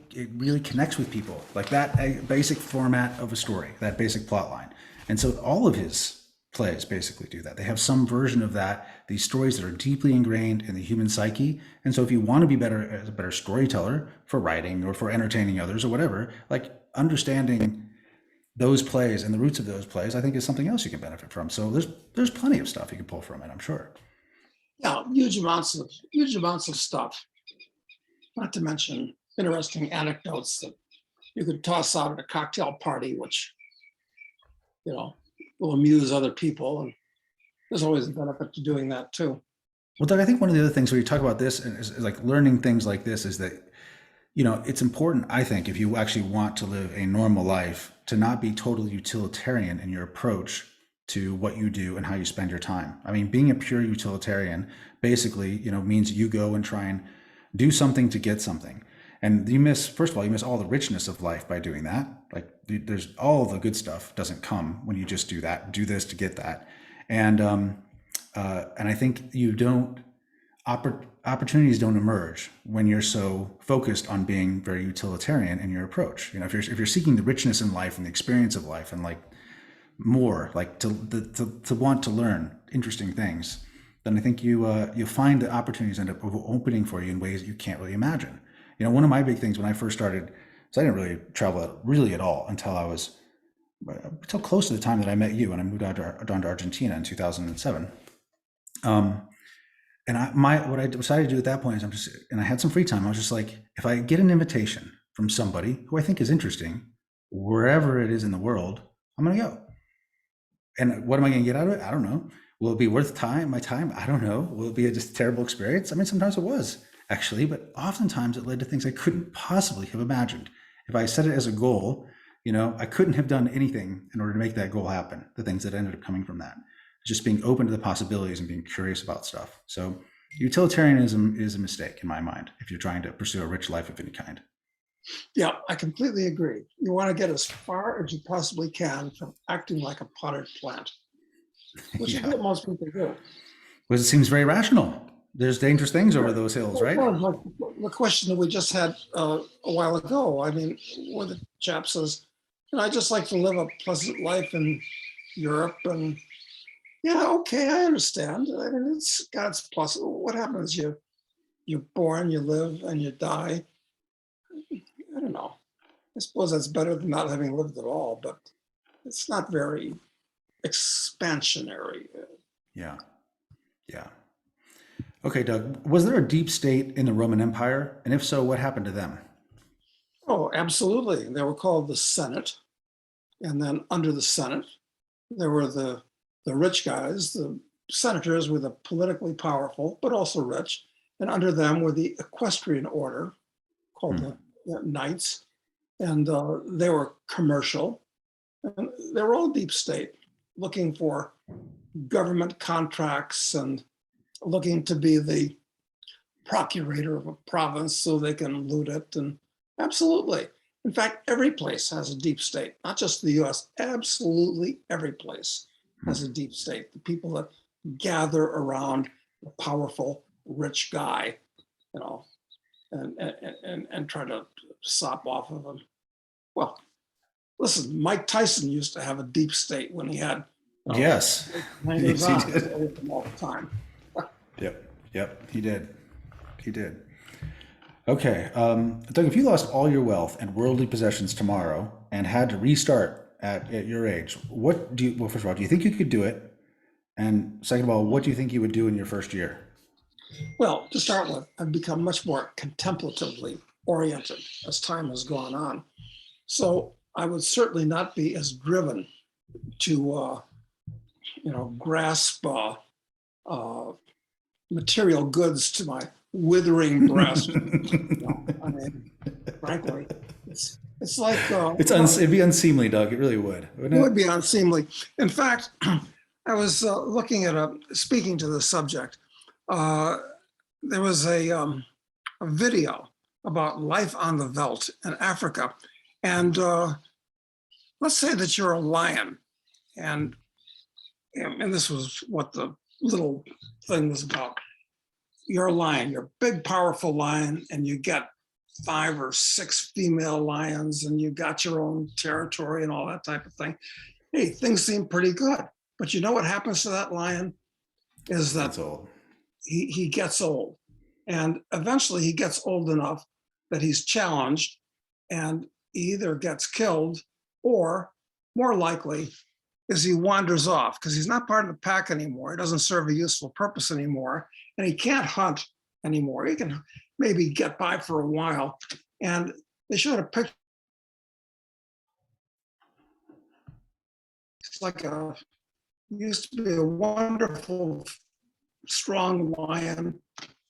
connects with people, like that basic format of a story, that basic plot line. And so all of his plays basically do that. They have some version of that, these stories that are deeply ingrained in the human psyche. And so if you want to be better as a better storyteller for writing or for entertaining others or whatever, like understanding those plays and the roots of those plays, I think is something else you can benefit from. So there's plenty of stuff you can pull from it, I'm sure. Yeah, huge amounts of stuff. Not to mention interesting anecdotes that you could toss out at a cocktail party, which will amuse other people, and there's always a benefit to doing that too. Well, Doug, I think one of the other things when you talk about this is like learning things like this is that, it's important, I think, if you actually want to live a normal life, to not be totally utilitarian in your approach to what you do and how you spend your time. I mean, being a pure utilitarian basically, means you go and try and do something to get something. And first of all, you miss all the richness of life by doing that. Like there's all the good stuff doesn't come when you just do that, do this to get that. And I think opportunities don't emerge when you're so focused on being very utilitarian in your approach. If you're seeking the richness in life and the experience of life and like more, like to want to learn interesting things, then I think you'll find that opportunities end up opening for you in ways that you can't really imagine. One of my big things when I first started, so I didn't really travel really at all until close to the time that I met you, and I moved down to Argentina in 2007. And what I decided to do at that point is and I had some free time. I was just like, if I get an invitation from somebody who I think is interesting, wherever it is in the world, I'm going to go. And what am I going to get out of it? I don't know. Will it be worth my time? I don't know. Will it be just a terrible experience? I mean, sometimes it was actually, but oftentimes it led to things I couldn't possibly have imagined. If I set it as a goal, I couldn't have done anything in order to make that goal happen. The things that ended up coming from that, just being open to the possibilities and being curious about stuff. So utilitarianism is a mistake in my mind if you're trying to pursue a rich life of any kind. Yeah, I completely agree. You want to get as far as you possibly can from acting like a potted plant, which is what most people do. Because it seems very rational. There's dangerous things over Sure. those hills, right? Well, like the question that we just had a while ago. I mean, where the chap says, I just like to live a pleasant life in Europe. And yeah, okay, I understand. I mean, it's God's plus. What happens? You're born, you live, and you die. I don't know. I suppose that's better than not having lived at all, but it's not very expansionary. Yeah. Yeah. Okay, Doug, was there a deep state in the Roman Empire? And if so, what happened to them? Oh, absolutely. They were called the Senate. And then under the Senate, there were the rich guys. The senators were the politically powerful, but also rich. And under them were the equestrian order, called Hmm. the knights. And they were commercial. And they were all deep state, looking for government contracts and looking to be the procurator of a province so they can loot it. And absolutely. In fact, every place has a deep state, not just the US. Absolutely every place has a deep state. The people that gather around the powerful, rich guy, you know, and try to sop off of him. Well, listen, Mike Tyson used to have a deep state when he had, you know, Yes. hangers Yes, he on did. with him all the time. Yep. Yep. He did. He did. Okay. Doug, if you lost all your wealth and worldly possessions tomorrow and had to restart at your age, what do you, well, first of all, do you think you could do it? And second of all, what do you think you would do in your first year? Well, to start with, I've become much more contemplatively oriented as time has gone on. So I would certainly not be as driven to, grasp uh, material goods to my withering breast. I mean, frankly, it's like It'd be unseemly, Doug. It really would, it wouldn't would it? be unseemly. In fact, I was looking at speaking to the subject. Uh, there was a video about life on the veldt in Africa. And let's say that you're a lion. And, and this was what the little thing was about. You're a lion, you're a big, powerful lion, and you get 5 or 6 female lions, and you got your own territory and all that type of thing. Hey, things seem pretty good. But you know what happens to that lion is that That's old. he gets old. And eventually he gets old enough that he's challenged and he either gets killed or more likely is he wanders off because he's not part of the pack anymore. He doesn't serve a useful purpose anymore and he can't hunt anymore. He can maybe get by for a while. And they showed a picture. It's like used to be a wonderful, strong lion.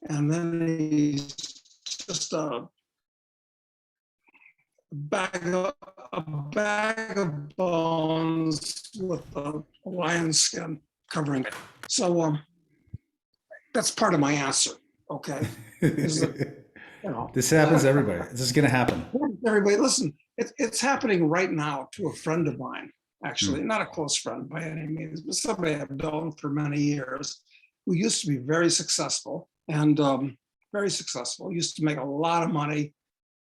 And then he's just a bag of bones with a lion skin covering it. So that's part of my answer. Okay, is that This happens to everybody. This is going to happen. everybody listen. It's happening right now to a friend of mine. Actually, Hmm. not a close friend by any means, but somebody I've known for many years, who used to be very successful and used to make a lot of money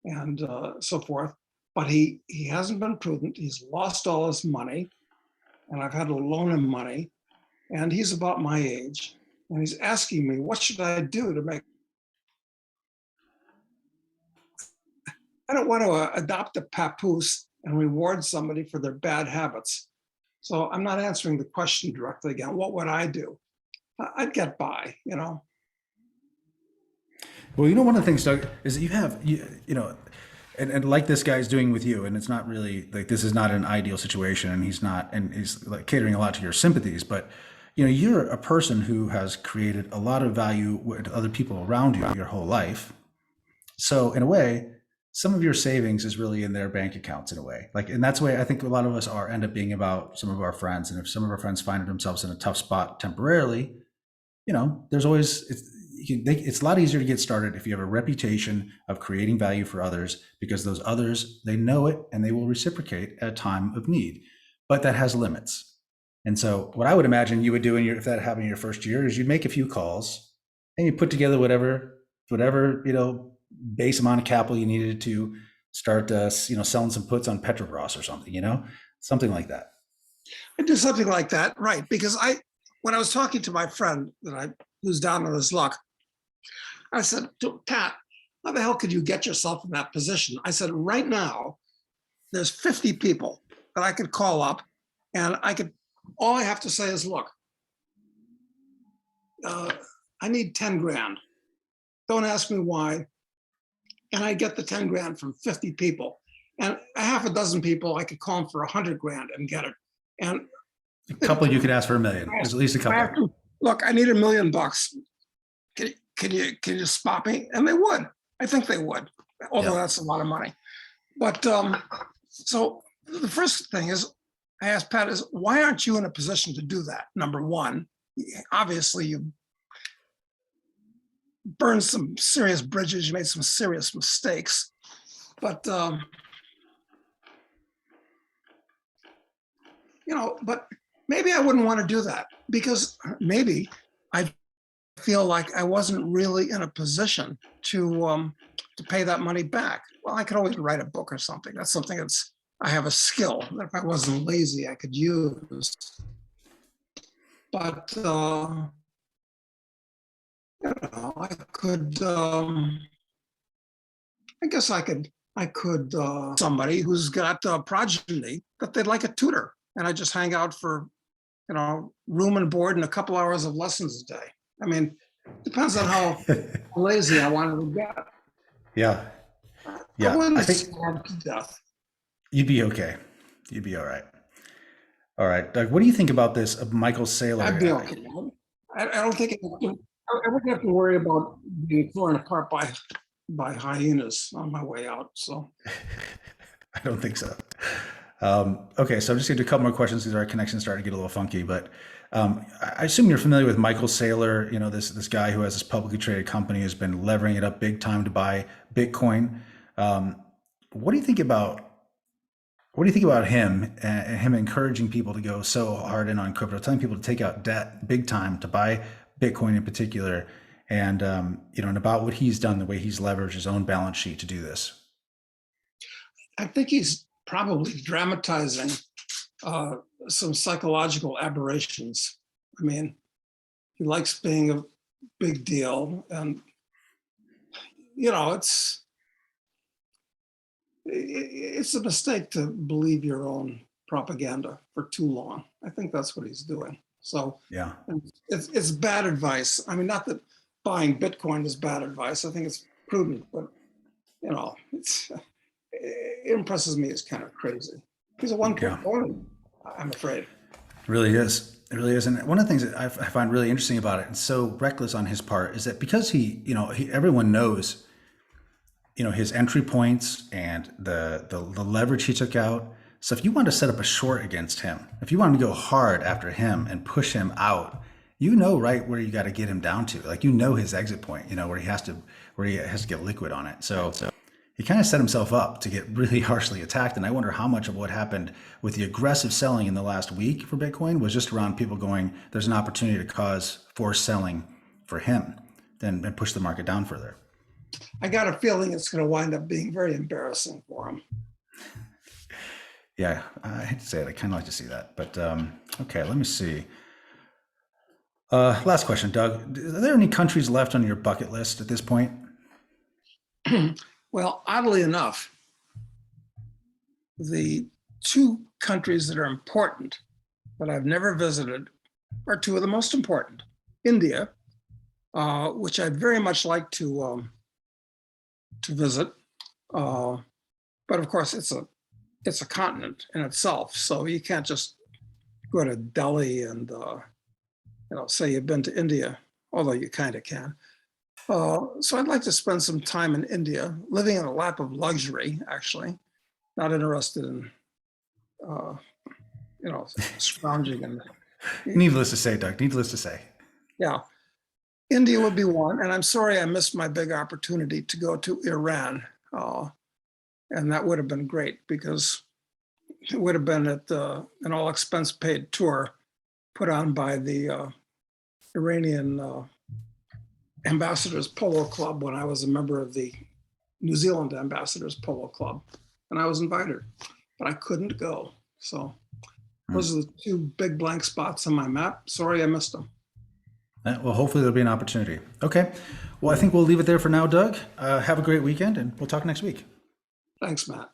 and so forth. But he hasn't been prudent. He's lost all his money, and I've had to loan him money. And he's about my age, and he's asking me, "What should I do to make?" I don't want to adopt a papoose and reward somebody for their bad habits. So I'm not answering the question directly again. What would I do? I'd get by, you know. Well, one of the things, Doug, is that and like this guy's doing with you, and it's not really like this is not an ideal situation, and he's like catering a lot to your sympathies, but you're a person who has created a lot of value with other people around you your whole life. So in a way, some of your savings is really in their bank accounts in a way. Like, and that's the way I think a lot of us are end up being about some of our friends. And if some of our friends find themselves in a tough spot temporarily, there's always it's a lot easier to get started if you have a reputation of creating value for others because those others they know it and they will reciprocate at a time of need, but that has limits. And so, what I would imagine you would do if that happened in your first year is you'd make a few calls and you put together whatever base amount of capital you needed to start selling some puts on Petrobras or something, something like that. I do something like that, right? Because when I was talking to my friend who's down on his luck, I said, Pat, how the hell could you get yourself in that position? I said, right now, there's 50 people that I could call up, and all I have to say is, look, I need 10 grand. Don't ask me why. And I get the 10 grand from 50 people. And a half a dozen people, I could call them for 100 grand and get it. And a couple you could ask for $1 million. There's at least a couple. Look, I need $1 million. Can you spot me? And they would. I think they would, although that's a lot of money. But so the first thing is, I asked Pat is, why aren't you in a position to do that? Number one, obviously you burned some serious bridges, you made some serious mistakes, but but maybe I wouldn't want to do that, because maybe I feel like I wasn't really in a position to pay that money back. Well, I could always write a book or something. That's something I have a skill that if I wasn't lazy, I could use. But I could. I guess I could. Somebody who's got a progeny that they'd like a tutor, and I just hang out for, room and board and a couple hours of lessons a day. I mean, depends on how lazy I wanted to get. Yeah. I wouldn't starve to death. You'd be okay. You'd be all right. All right, Doug, what do you think about this Michael Saylor I'd be guy? okay. I don't think I wouldn't have to worry about being torn apart by hyenas on my way out. So I don't think so. Okay, so I'm just going to do a couple more questions because our connection's starting to get a little funky. But I assume you're familiar with Michael Saylor. This guy who has this publicly traded company has been levering it up big time to buy Bitcoin. What do you think about him and him encouraging people to go so hard in on crypto, telling people to take out debt big time to buy Bitcoin in particular, and and about what he's done, the way he's leveraged his own balance sheet to do this? I think he's probably dramatizing some psychological aberrations. I mean, he likes being a big deal, and it's a mistake to believe your own propaganda for too long. I think that's what he's doing. So Yeah, it's bad advice. I mean, not that buying Bitcoin is bad advice. I think it's prudent, but it impresses me as kind of crazy. He's a one-trick pony, I'm afraid. it really is. It really is. And one of the things that I find really interesting about it, and so reckless on his part, is that because everyone knows, his entry points and the leverage he took out. So if you want to set up a short against him, if you want to go hard after him and push him out, right where you got to get him down to. Like, his exit point, where he has to get liquid on it. So he kind of set himself up to get really harshly attacked. And I wonder how much of what happened with the aggressive selling in the last week for Bitcoin was just around people going, there's an opportunity to cause forced selling for him, and push the market down further. I got a feeling it's going to wind up being very embarrassing for him. Yeah, I hate to say it. I kind of like to see that. But okay, let me see. Last question, Doug. Are there any countries left on your bucket list at this point? Well, oddly enough, the two countries that are important that I've never visited are two of the most important. India, which I'd very much like to visit, but of course it's a continent in itself, so you can't just go to Delhi and say you've been to India, although you kind of can. So I'd like to spend some time in India, living in a lap of luxury, actually, not interested in, scrounging. And Needless to say, Doug, needless to say. Yeah, India would be one. And I'm sorry I missed my big opportunity to go to Iran. And that would have been great, because it would have been at an all expense paid tour put on by the Iranian Ambassadors Polo Club when I was a member of the New Zealand Ambassadors Polo Club, and I was invited, but I couldn't go. So those are the two big blank spots on my map. Sorry, I missed them. Well, hopefully there'll be an opportunity. Okay. Well, I think we'll leave it there for now, Doug. Have a great weekend, and we'll talk next week. Thanks, Matt.